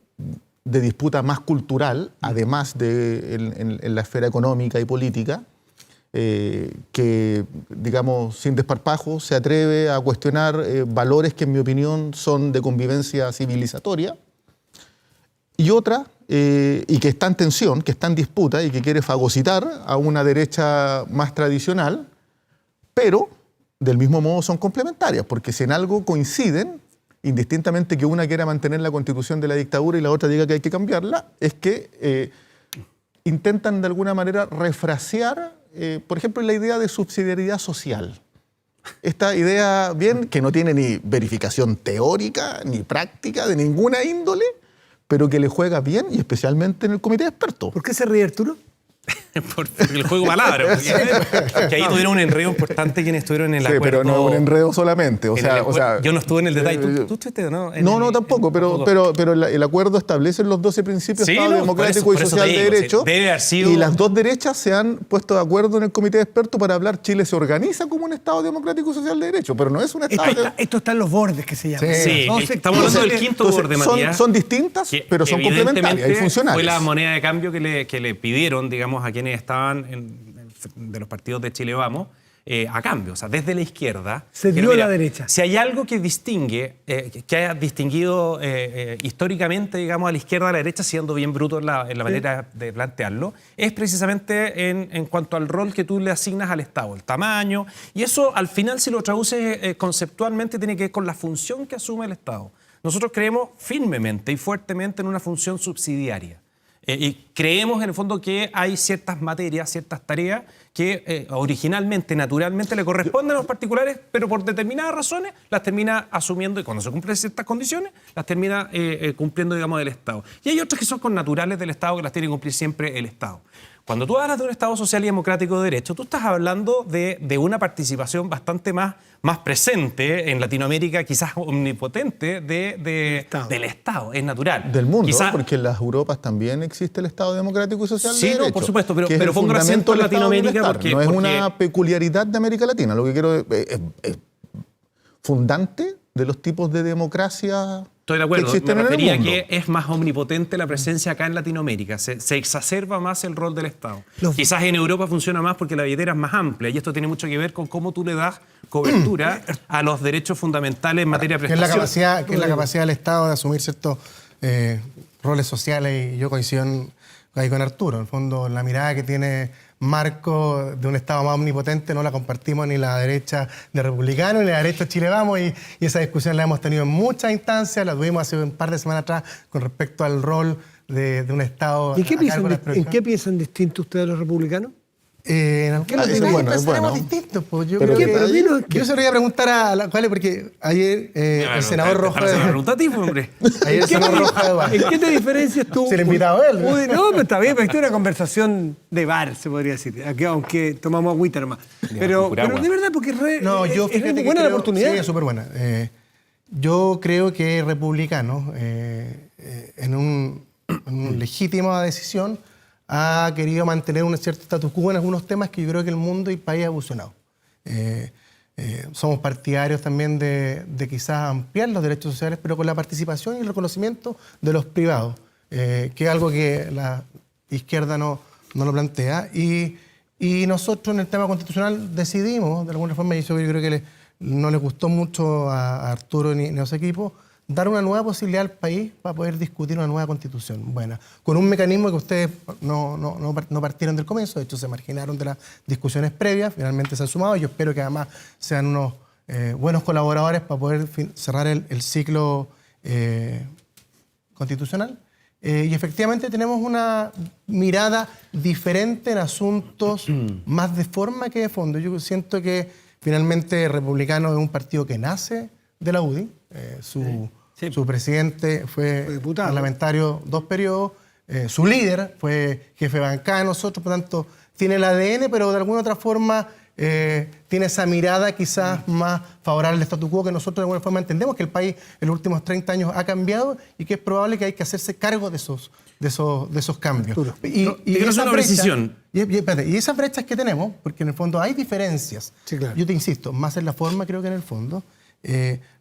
de disputa más cultural, además de en la esfera económica y política, que, digamos, sin desparpajo se atreve a cuestionar valores que en mi opinión son de convivencia civilizatoria, y otra, y que está en tensión, que está en disputa y que quiere fagocitar a una derecha más tradicional, pero del mismo modo son complementarias, porque si en algo coinciden, indistintamente que una quiera mantener la constitución de la dictadura y la otra diga que hay que cambiarla, es que intentan de alguna manera refrasear, por ejemplo, la idea de subsidiariedad social. Esta idea, bien, que no tiene ni verificación teórica ni práctica de ninguna índole, pero que le juega bien y especialmente en el comité de expertos. ¿Por qué se ríe Arturo? Por el juego de palabras. Que ahí tuvieron un enredo importante quienes estuvieron en el acuerdo. Pero no un enredo solamente. Yo no estuve en el detalle. ¿Tú estuviste, no? No, tampoco, pero el acuerdo establece los 12 principios de Estado democrático y social de derecho. Debe haber sido... Y las dos derechas se han puesto de acuerdo en el comité de expertos para hablar. Chile se organiza como un Estado democrático y social de derecho, pero no es un Estado... Esto está en los bordes, que se llama. Sí, estamos hablando del quinto borde, Matías. Son distintas, pero son complementarias y funcionales. Fue la moneda de cambio que le pidieron, digamos, a quienes estaban de los partidos de Chile Vamos, a cambio, o sea, desde la izquierda. Se dio la derecha. Si hay algo que distingue, que haya distinguido históricamente, digamos, a la izquierda a la derecha, siendo bien bruto en la manera de plantearlo, es precisamente en cuanto al rol que tú le asignas al Estado, el tamaño, y eso al final, si lo traduces conceptualmente, tiene que ver con la función que asume el Estado. Nosotros creemos firmemente y fuertemente en una función subsidiaria. Y creemos en el fondo que hay ciertas materias, ciertas tareas que originalmente, naturalmente le corresponden a los particulares, pero por determinadas razones las termina asumiendo, y cuando se cumplen ciertas condiciones, las termina cumpliendo, digamos, el Estado. Y hay otras que son connaturales del Estado, que las tiene que cumplir siempre el Estado. Cuando tú hablas de un Estado social y democrático de derecho, tú estás hablando de una participación bastante más presente en Latinoamérica, quizás omnipotente, del Estado, es natural. Del mundo, quizás, porque en las Europas también existe el Estado democrático y social de derecho. Sí, no, por supuesto, pero es pongo el acento en Latinoamérica porque... No es una peculiaridad de América Latina, lo que quiero es fundante de los tipos de democracia. Estoy de acuerdo, que existen me refería en el mundo. que es más omnipotente la presencia acá en Latinoamérica, se exacerba más el rol del Estado. Quizás en Europa funciona más porque la billetera es más amplia, y esto tiene mucho que ver con cómo tú le das cobertura a los derechos fundamentales en materia de prestación. Que es la capacidad del Estado de asumir ciertos roles sociales, y yo coincido ahí con Arturo. En el fondo, la mirada que tiene Marco de un Estado más omnipotente no la compartimos ni la derecha de Republicano ni la derecha de Chile Vamos, y esa discusión la hemos tenido en muchas instancias, la tuvimos hace un par de semanas atrás con respecto al rol de un Estado. ¿Y en qué piensan distinto ustedes los republicanos? En algunos pensaremos distintos. Pues yo creo yo se lo voy a preguntar a la cual, porque ayer el senador Rojas... Ayer el senador Rojas... ¿En qué te diferencias tú? Se le ha invitado a él. No, pero está bien, pero esto es una conversación de bar, se podría decir, aunque tomamos agüita nomás. Pero de verdad, porque es buena la oportunidad. Sí, es súper buena. Yo creo que republicanos, en una legítima decisión, ha querido mantener un cierto status quo en algunos temas que yo creo que el mundo y el país ha evolucionado. Somos partidarios también de quizás ampliar los derechos sociales, pero con la participación y el reconocimiento de los privados, que es algo que la izquierda no lo plantea. Y nosotros en el tema constitucional decidimos, de alguna forma, y eso yo creo que no le gustó mucho a Arturo ni a su equipo, dar una nueva posibilidad al país para poder discutir una nueva constitución buena, con un mecanismo que ustedes no partieron del comienzo, de hecho se marginaron de las discusiones previas, finalmente se han sumado, y yo espero que además sean unos buenos colaboradores para poder cerrar el ciclo constitucional. Y efectivamente tenemos una mirada diferente en asuntos más de forma que de fondo. Yo siento que finalmente Republicano es un partido que nace de la UDI. Su presidente fue parlamentario 2 periodos, su líder fue jefe de bancada de nosotros, por tanto tiene el ADN, pero de alguna otra forma tiene esa mirada quizás más favorable al statu quo, que nosotros de alguna forma entendemos que el país en los últimos 30 años ha cambiado y que es probable que hay que hacerse cargo de esos cambios. Y esas brechas que tenemos, porque en el fondo hay diferencias, sí, claro. Yo te insisto, más en la forma creo que en el fondo,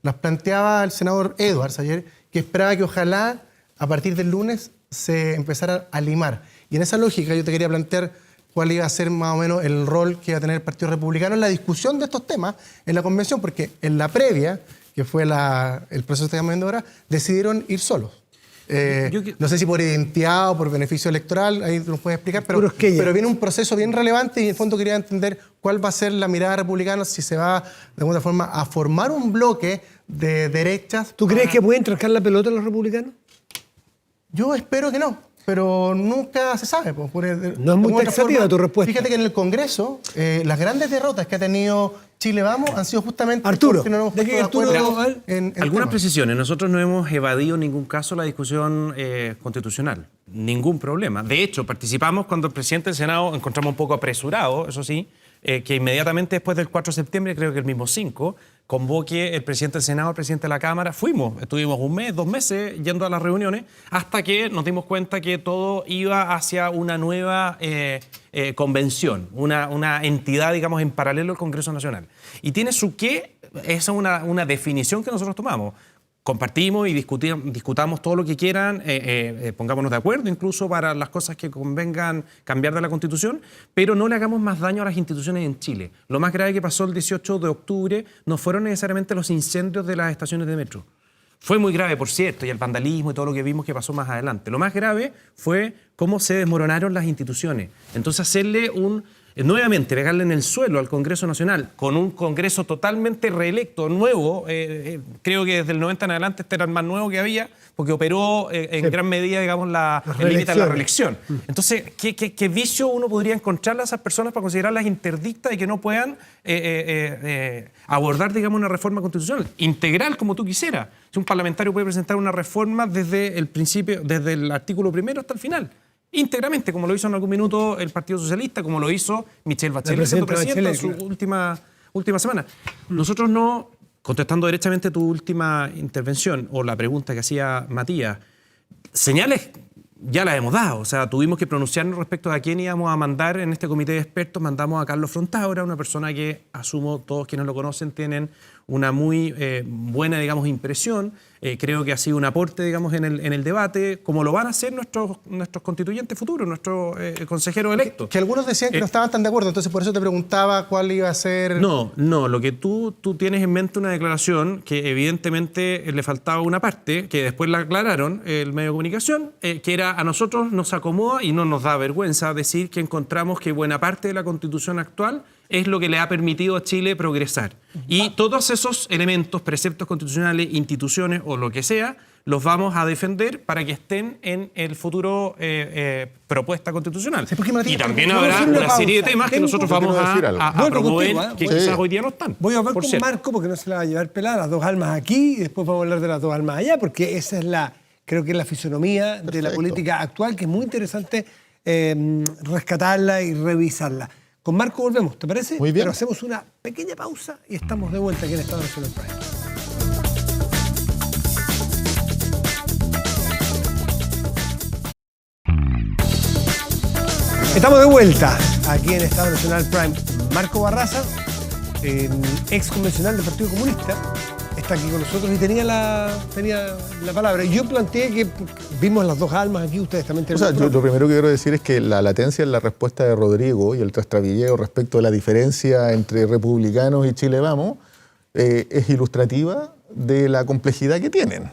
las planteaba el senador Edwards ayer, que esperaba que ojalá a partir del lunes se empezara a limar. Y en esa lógica yo te quería plantear cuál iba a ser más o menos el rol que iba a tener el Partido Republicano en la discusión de estos temas en la convención, porque en la previa, que fue el proceso que estamos viendo ahora, decidieron ir solos. No sé si por identidad o por beneficio electoral, ahí nos puedes explicar, pero viene un proceso bien relevante y en el fondo quería entender cuál va a ser la mirada republicana, si se va de alguna forma a formar un bloque de derechas. ¿Tú crees que pueden trancar la pelota los republicanos? Yo espero que no, pero nunca se sabe. No es muy taxativa tu respuesta. Fíjate que en el Congreso las grandes derrotas que ha tenido Chile Vamos han sido justamente... Arturo, algunas precisiones. Nosotros no hemos evadido en ningún caso la discusión constitucional. Ningún problema. De hecho, participamos cuando el presidente del Senado encontramos un poco apresurado, eso sí, que inmediatamente después del 4 de septiembre, creo que el mismo 5, convoque el presidente del Senado, el presidente de la Cámara. Estuvimos un mes, 2 meses yendo a las reuniones hasta que nos dimos cuenta que todo iba hacia una nueva convención, una entidad, digamos, en paralelo al Congreso Nacional. Y tiene su qué, esa es una definición que nosotros tomamos. Compartimos y discutamos todo lo que quieran, pongámonos de acuerdo incluso para las cosas que convengan cambiar de la Constitución, pero no le hagamos más daño a las instituciones en Chile. Lo más grave que pasó el 18 de octubre no fueron necesariamente los incendios de las estaciones de metro. Fue muy grave, por cierto, y el vandalismo y todo lo que vimos que pasó más adelante. Lo más grave fue cómo se desmoronaron las instituciones. Entonces hacerle nuevamente pegarle en el suelo al Congreso Nacional con un Congreso totalmente reelecto, nuevo, creo que desde el 90 en adelante este era el más nuevo que había, porque operó en gran medida, digamos, el límite de la reelección. Entonces, ¿qué vicio uno podría encontrarle a esas personas para considerarlas interdictas y que no puedan abordar, digamos, una reforma constitucional integral como tú quisieras? Si un parlamentario puede presentar una reforma desde el principio, desde el artículo primero hasta el final, íntegramente, como lo hizo en algún minuto el Partido Socialista, como lo hizo Michelle Bachelet, siendo presidenta en su última semana. Nosotros no, contestando derechamente tu última intervención o la pregunta que hacía Matías, señales ya las hemos dado. O sea, tuvimos que pronunciarnos respecto a quién íbamos a mandar en este comité de expertos. Mandamos a Carlos Frontaura, una persona que, asumo, todos quienes lo conocen tienen una muy buena, digamos, impresión. Creo que ha sido un aporte, digamos, en el debate, como lo van a hacer nuestros constituyentes futuros, nuestros consejeros electos. Que algunos decían que no estaban tan de acuerdo, entonces por eso te preguntaba cuál iba a ser... No, lo que tú tienes en mente una declaración que evidentemente le faltaba una parte, que después la aclararon el medio de comunicación, que era a nosotros nos acomoda y no nos da vergüenza decir que encontramos que buena parte de la Constitución actual es lo que le ha permitido a Chile progresar. Y todos esos elementos, preceptos constitucionales, instituciones o lo que sea, los vamos a defender para que estén en el futuro propuesta constitucional. Sí, Matías, y también habrá una serie de temas que nosotros vamos a promover que quizás hoy día no están. Voy a hablar con Marco porque no se la va a llevar pelada, las dos almas aquí y después vamos a hablar de las dos almas allá, porque esa es creo que es la fisonomía de la política actual, que es muy interesante rescatarla y revisarla. Con Marco volvemos, ¿te parece? Muy bien. Pero hacemos una pequeña pausa y estamos de vuelta aquí en Estado Nacional Prime. Estamos de vuelta aquí en Estado Nacional Prime. Marco Barraza, ex convencional del Partido Comunista, está aquí con nosotros y tenía la palabra. Yo planteé que vimos las dos almas aquí, ustedes también tienen... O sea, lo primero que quiero decir es que la latencia en la respuesta de Rodrigo y el trastrabilleo respecto de la diferencia entre republicanos y Chile Vamos es ilustrativa de la complejidad que tienen.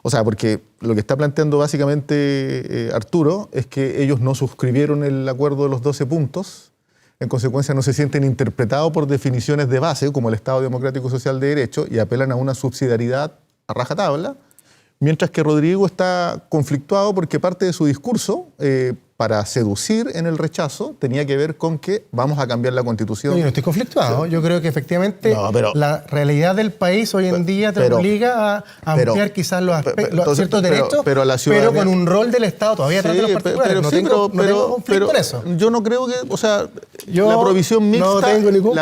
O sea, porque lo que está planteando básicamente Arturo es que ellos no suscribieron el acuerdo de los 12 puntos, en consecuencia no se sienten interpretados por definiciones de base, como el Estado Democrático Social de Derecho, y apelan a una subsidiariedad a rajatabla, mientras que Rodrigo está conflictuado porque parte de su discurso, para seducir en el rechazo, tenía que ver con que vamos a cambiar la Constitución. No, yo no estoy conflictuado. Yo creo que efectivamente la realidad del país hoy en día te obliga a ampliar quizás ciertos derechos, pero con un rol del Estado todavía atrás de los particulares. No tengo conflicto en eso. Yo no creo que, o sea, la provisión mixta, no tengo ningún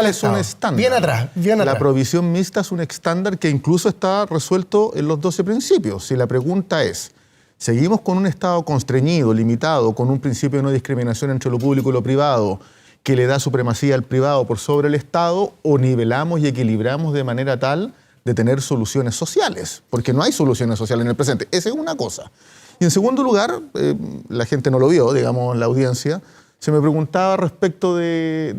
es un estándar. Bien atrás. La provisión mixta es un estándar que incluso está resuelto en los 12 principios. Si la pregunta es, ¿seguimos con un Estado constreñido, limitado, con un principio de no discriminación entre lo público y lo privado, que le da supremacía al privado por sobre el Estado, o nivelamos y equilibramos de manera tal de tener soluciones sociales? Porque no hay soluciones sociales en el presente. Esa es una cosa. Y en segundo lugar, la gente no lo vio, digamos, la audiencia, Se me preguntaba respecto del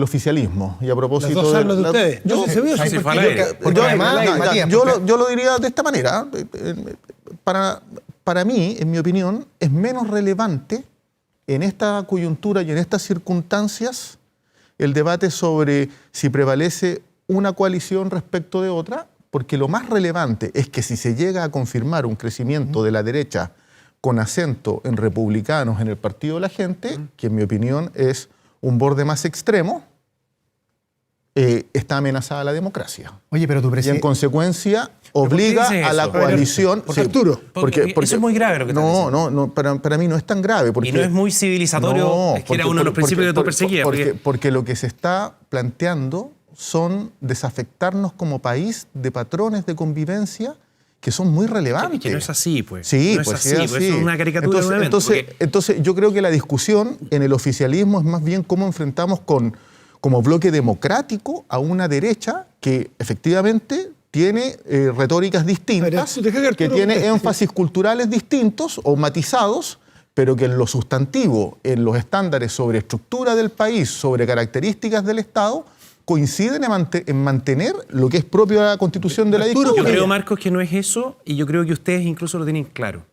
oficialismo y a propósito Las dos almas de ustedes. Yo lo diría de esta manera. Para mí, en mi opinión, es menos relevante en esta coyuntura y en estas circunstancias el debate sobre si prevalece una coalición respecto de otra, porque lo más relevante es que si se llega a confirmar un crecimiento de la derecha con acento en republicanos en el Partido de la Gente, que en mi opinión es un borde más extremo, está amenazada la democracia. Oye, pero tu Y en presidente... consecuencia obliga a la coalición... Por Arturo. Porque eso es muy grave lo que estás diciendo. No, para mí no es tan grave. Porque, y no es muy civilizatorio, es que era uno de los principios que tú perseguías. Porque lo que se está planteando son desafectarnos como país de patrones de convivencia que son muy relevantes. Que no es así, pues. Sí, no es pues así, pues es una caricatura nuevamente. Entonces yo creo que la discusión en el oficialismo es más bien cómo enfrentamos como bloque democrático a una derecha que efectivamente tiene retóricas distintas, que tiene énfasis culturales distintos o matizados, pero que en lo sustantivo, en los estándares sobre estructura del país, sobre características del Estado, coinciden en mantener lo que es propio de la Constitución de la dictadura. Yo creo, Marcos, que no es eso, y yo creo que ustedes incluso lo tienen claro.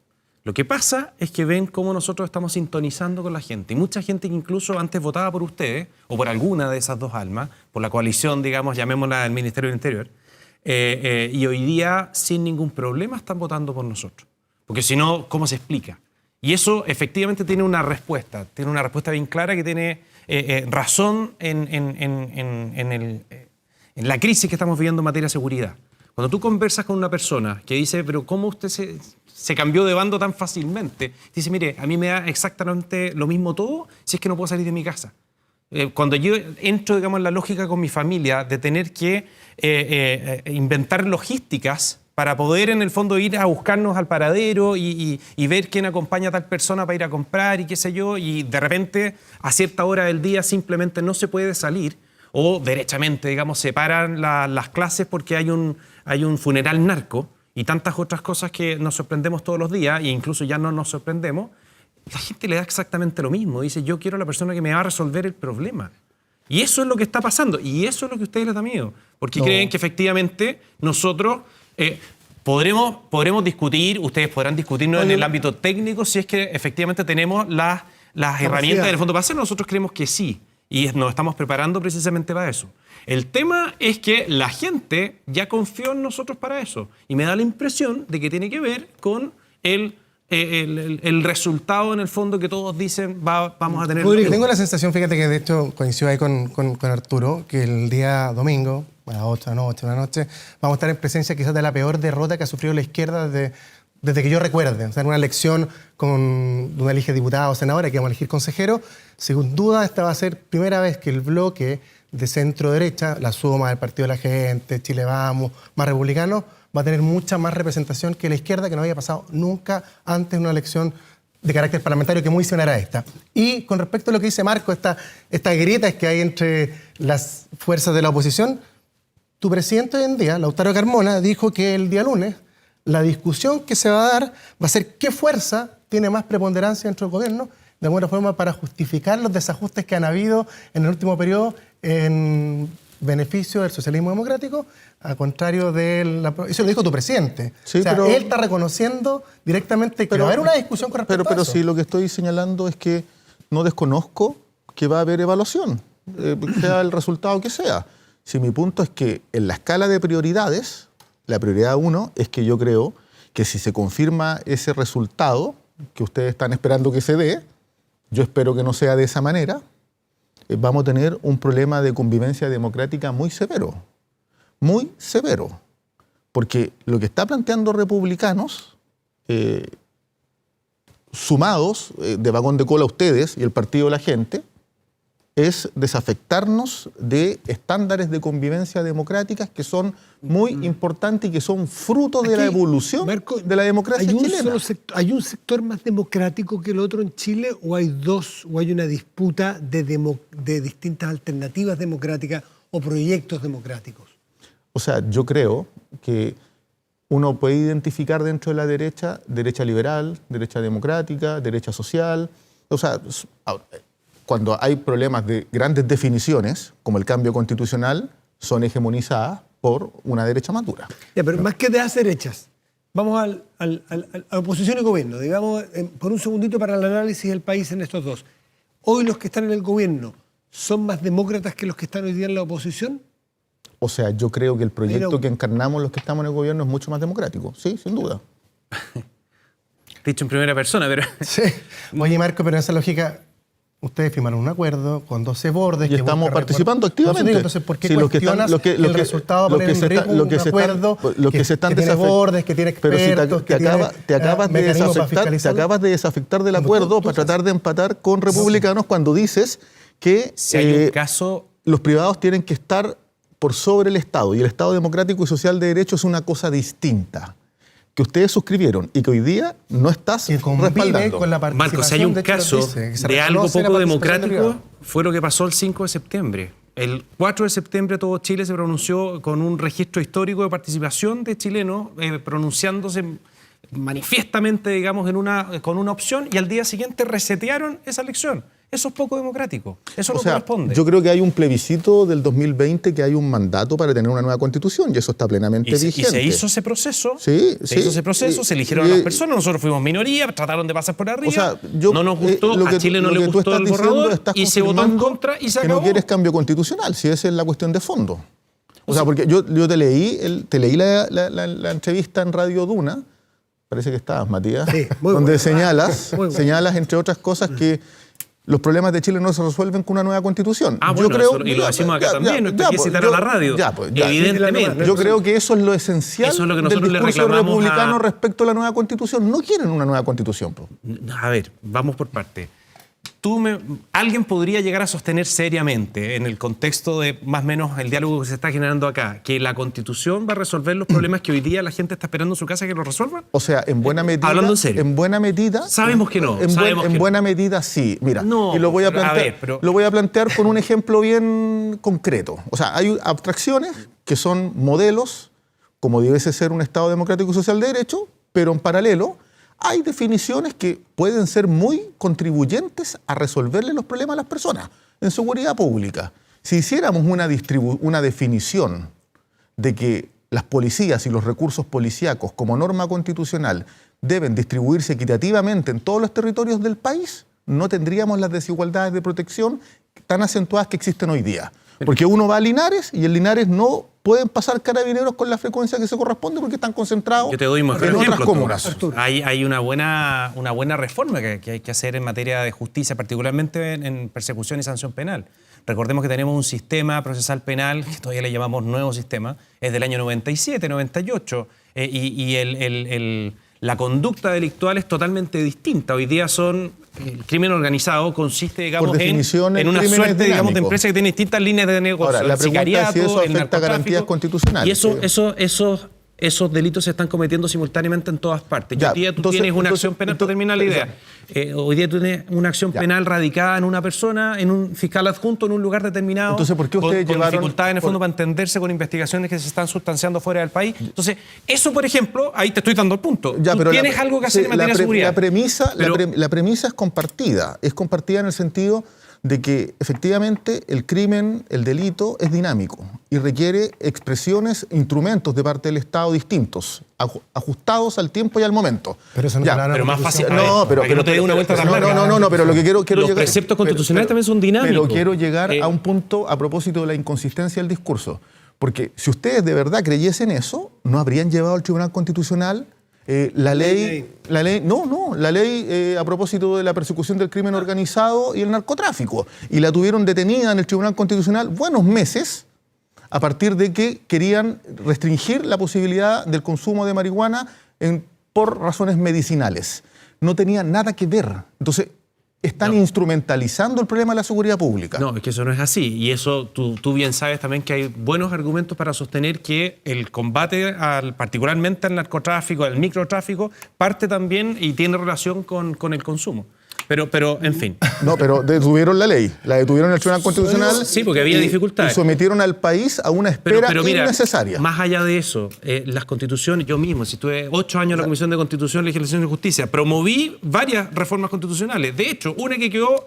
Lo que pasa es que ven cómo nosotros estamos sintonizando con la gente. Y mucha gente que incluso antes votaba por ustedes, o por alguna de esas dos almas, por la coalición, digamos, llamémosla del Ministerio del Interior, y hoy día, sin ningún problema, están votando por nosotros. Porque si no, ¿cómo se explica? Y eso efectivamente tiene una respuesta bien clara que tiene razón en la crisis que estamos viviendo en materia de seguridad. Cuando tú conversas con una persona que dice, pero ¿cómo usted se cambió de bando tan fácilmente? Dice, mire, a mí me da exactamente lo mismo todo si es que no puedo salir de mi casa. Cuando yo entro, digamos, en la lógica con mi familia de tener que inventar logísticas para poder, en el fondo, ir a buscarnos al paradero y ver quién acompaña a tal persona para ir a comprar y qué sé yo, y de repente, a cierta hora del día, simplemente no se puede salir, o derechamente, digamos, se paran las clases porque hay un funeral narco y tantas otras cosas que nos sorprendemos todos los días, e incluso ya no nos sorprendemos. La gente le da exactamente lo mismo. Dice, yo quiero a la persona que me va a resolver el problema. Y eso es lo que está pasando. Y eso es lo que a ustedes les da miedo. Porque creen que efectivamente nosotros podremos discutir, ustedes podrán discutirnos en el ámbito técnico si es que efectivamente tenemos las herramientas en el fondo para hacerlo. Nosotros creemos que sí. Y nos estamos preparando precisamente para eso. El tema es que la gente ya confió en nosotros para eso. Y me da la impresión de que tiene que ver con el resultado, en el fondo, que todos dicen vamos a tener. Tengo la sensación, fíjate que de hecho coincido ahí con Arturo, que el día domingo, a las 8 de la noche, vamos a estar en presencia quizás de la peor derrota que ha sufrido la izquierda desde que yo recuerde. O sea, en una elección donde uno elige diputados o senadores, que vamos a elegir consejeros, sin duda esta va a ser primera vez que el bloque de centro-derecha, la suma del Partido de la Gente, Chile Vamos, más republicanos, va a tener mucha más representación que la izquierda, que no había pasado nunca antes en una elección de carácter parlamentario que muy similar a esta. Y con respecto a lo que dice Marco, estas grietas que hay entre las fuerzas de la oposición, tu presidente hoy en día, Lautaro Carmona, dijo que el día lunes la discusión que se va a dar va a ser qué fuerza tiene más preponderancia dentro del gobierno, de alguna forma para justificar los desajustes que han habido en el último periodo en beneficio del socialismo democrático, al contrario de eso lo dijo tu presidente. Sí, o sea, pero él está reconociendo directamente que va a haber una discusión con respecto a eso. Sí, lo que estoy señalando es que no desconozco que va a haber evaluación, sea el resultado que sea. Si mi punto es que en la escala de prioridades, la prioridad 1 es que yo creo que si se confirma ese resultado que ustedes están esperando que se dé, yo espero que no sea de esa manera, vamos a tener un problema de convivencia democrática muy severo, porque lo que está planteando republicanos, sumados de vagón de cola a ustedes y el Partido de la Gente, es desafectarnos de estándares de convivencia democráticas que son muy importantes y que son fruto de la evolución, Marco, de la democracia chilena. ¿Hay un sector más democrático que el otro en Chile o hay una disputa de distintas alternativas democráticas o proyectos democráticos? O sea, yo creo que uno puede identificar dentro de la derecha liberal, derecha democrática, derecha social, O sea, cuando hay problemas de grandes definiciones, como el cambio constitucional, son hegemonizadas por una derecha madura. Ya, pero más que de las derechas, vamos a oposición y gobierno, digamos, por un segundito para el análisis del país en estos dos. Hoy los que están en el gobierno son más demócratas que los que están hoy día en la oposición. O sea, yo creo que el proyecto Pero- que encarnamos los que estamos en el gobierno es mucho más democrático. Sí, sin duda. Dicho en primera persona, pero... Sí. Oye, Marco, pero en esa lógica, ustedes firmaron un acuerdo con 12 bordes. Y estamos busca participando reformar. activamente. Entonces, ¿por qué Sí, cuestionas el resultado de poner en riesgo un acuerdo que tiene bordes, que tiene expertos, te acabas de desafectar del acuerdo tú para tratar de empatar con republicanos cuando dices que Si hay un caso... los privados tienen que estar por sobre el Estado y el Estado democrático y social de derecho es una cosa distinta que ustedes suscribieron y que hoy día no estás que convive respaldando. con la participación. Marco, si hay un de hecho, caso dice, que se de algo reconoce la poco participación democrático, privada. fue lo que pasó el 5 de septiembre. El 4 de septiembre todo Chile se pronunció con un registro histórico de participación de chilenos, pronunciándose manifiestamente, digamos, con una opción, y al día siguiente resetearon esa elección. Eso es poco democrático. Eso O no sea, corresponde. yo creo que hay un plebiscito del 2020 que hay un mandato para tener una nueva constitución y eso está plenamente Y vigente. se hizo ese proceso. Sí, se sí. hizo ese proceso, se eligieron a las personas, nosotros fuimos minoría, trataron de pasar por arriba. O sea, no nos gustó, a Chile no le gustó el borrador y se votó en contra y se que acabó. no quieres cambio constitucional, si esa es la cuestión de fondo. O sea, porque yo te leí la entrevista en Radio Duna, parece que estabas, Matías, Sí, muy donde bueno. señalas, Muy bueno. señalas, entre otras cosas, que los problemas de Chile no se resuelven con una nueva constitución. Ah, bueno, y lo decimos acá también, no hay que citar a la radio. Evidentemente. Yo creo que eso es lo esencial Eso es lo que del nosotros le discurso reclamamos republicano a- respecto a la nueva constitución. No quieren una nueva constitución. Po. A ver, vamos por parte. Alguien podría llegar a sostener seriamente, en el contexto de más o menos el diálogo que se está generando acá, que la Constitución va a resolver los problemas que hoy día la gente está esperando en su casa que lo resuelvan. O sea, en buena medida. Hablando en serio. En buena medida. Sabemos que no, En buena medida sí. Mira, No, y lo voy a pero, a plantear. ver, pero- Lo voy a plantear con un ejemplo bien concreto. O sea, hay abstracciones que son modelos, como debiese ser un Estado democrático y social de derecho, pero en paralelo hay definiciones que pueden ser muy contribuyentes a resolverle los problemas a las personas en seguridad pública. Si hiciéramos una definición de que las policías y los recursos policíacos como norma constitucional deben distribuirse equitativamente en todos los territorios del país, no tendríamos las desigualdades de protección tan acentuadas que existen hoy día. Porque uno va a Linares y en Linares no pueden pasar carabineros con la frecuencia que se corresponde porque están concentrados Yo te doy un mejor en otras ejemplo. comunas. Hay una buena reforma que hay que hacer en materia de justicia, particularmente en persecución y sanción penal. Recordemos que tenemos un sistema procesal penal, que todavía le llamamos nuevo sistema, es del año 97, 98, la conducta delictual es totalmente distinta. Hoy día el crimen organizado consiste, digamos, Por definición, en el una crimen es suerte, digamos, de dinámico. empresa que tiene distintas líneas de negocio. Ahora, la el pregunta es si sicariato, eso el afecta a garantías narcotráfico. constitucionales. Y esos delitos se están cometiendo simultáneamente en todas partes. Ya, Hoy día tú entonces- tienes una entonces- acción penal, entonces- termina la idea. Hoy día tú tienes una acción Ya. penal radicada en una persona, en un fiscal adjunto, en un lugar determinado. Entonces, ¿por qué ustedes con llevaron- dificultades en el fondo para entenderse con investigaciones que se están sustanciando fuera del país? Entonces, eso, por ejemplo, ahí te estoy dando el punto. Ya, Tú pero tienes algo que hacer en materia de seguridad. La premisa es compartida. Es compartida en el sentido de que efectivamente el crimen, el delito, es dinámico y requiere expresiones, instrumentos de parte del Estado distintos, ajustados al tiempo y al momento. Pero eso no Ya, está hablando pero de más fácil. constitución. A ver, No, pero para que no te dé una vuelta tan larga. no, pero lo que quiero Los llegar... preceptos constitucionales también son dinámicos. Pero quiero llegar a un punto a propósito de la inconsistencia del discurso. Porque si ustedes de verdad creyesen eso, no habrían llevado al Tribunal Constitucional la ley a propósito de la persecución del crimen organizado y el narcotráfico. Y la tuvieron detenida en el Tribunal Constitucional buenos meses a partir de que querían restringir la posibilidad del consumo de marihuana por razones medicinales. No tenía nada que ver. Entonces, están instrumentalizando el problema de la seguridad pública. No, es que eso no es así. Y eso tú bien sabes también que hay buenos argumentos para sostener que el combate particularmente al narcotráfico, al microtráfico, parte también y tiene relación con el consumo. Pero en fin. No, pero detuvieron la ley, la detuvieron en el Tribunal Constitucional. Sí, porque había dificultades. Y sometieron al país a una espera Pero mira, innecesaria. más allá de eso, las constituciones, yo mismo, si estuve 8 años en la Comisión de Constitución, Legislación y Justicia, promoví varias reformas constitucionales. De hecho, una que quedó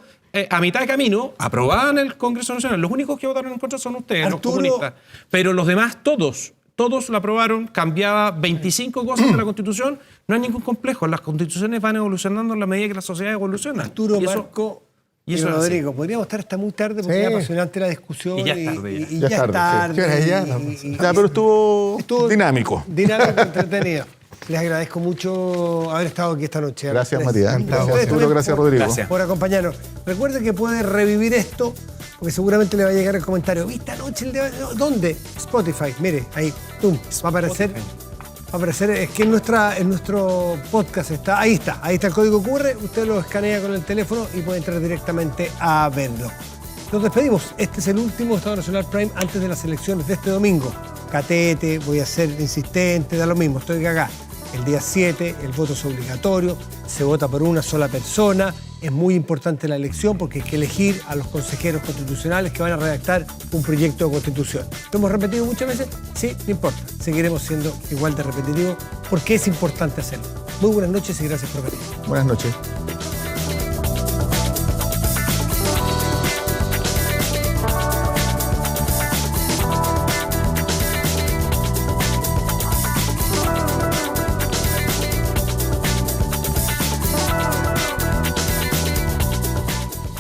a mitad de camino, aprobada en el Congreso Nacional. Los únicos que votaron en contra son ustedes, los comunistas. Pero los demás, todos la aprobaron, cambiaba 25 cosas de la Constitución. No hay ningún complejo. Las constituciones van evolucionando en la medida que la sociedad evoluciona. Arturo, Y eso- Marco y y eso es Rodrigo, podríamos estar hasta muy tarde porque Sí. es apasionante la discusión. Y ya es tarde ya. y Ya es ya es tarde, tarde. ¿Qué hora es ya? Ya, pero estuvo dinámico. Dinámico, entretenido. Les agradezco mucho haber estado aquí esta noche. Gracias, Les- Matías. Ustedes Gracias, también Arturo. Gracias, por- Rodrigo. Gracias. por acompañarnos. Recuerde que puede revivir esto, porque seguramente le va a llegar el comentario. ¿Viste anoche el debate? ¿Dónde? Spotify. Mire, ahí, ¡tum! Va a aparecer. Va a aparecer, es que en nuestro podcast está, ahí está el código QR, usted lo escanea con el teléfono y puede entrar directamente a verlo. Nos despedimos, este es el último Estado Nacional Prime antes de las elecciones de este domingo. Catete, voy a ser insistente, da lo mismo, estoy acá. El día 7, el voto es obligatorio, se vota por una sola persona, es muy importante la elección porque hay que elegir a los consejeros constitucionales que van a redactar un proyecto de constitución. ¿Lo hemos repetido muchas veces? Sí, no importa, seguiremos siendo igual de repetitivos porque es importante hacerlo. Muy buenas noches y gracias por venir. Buenas noches.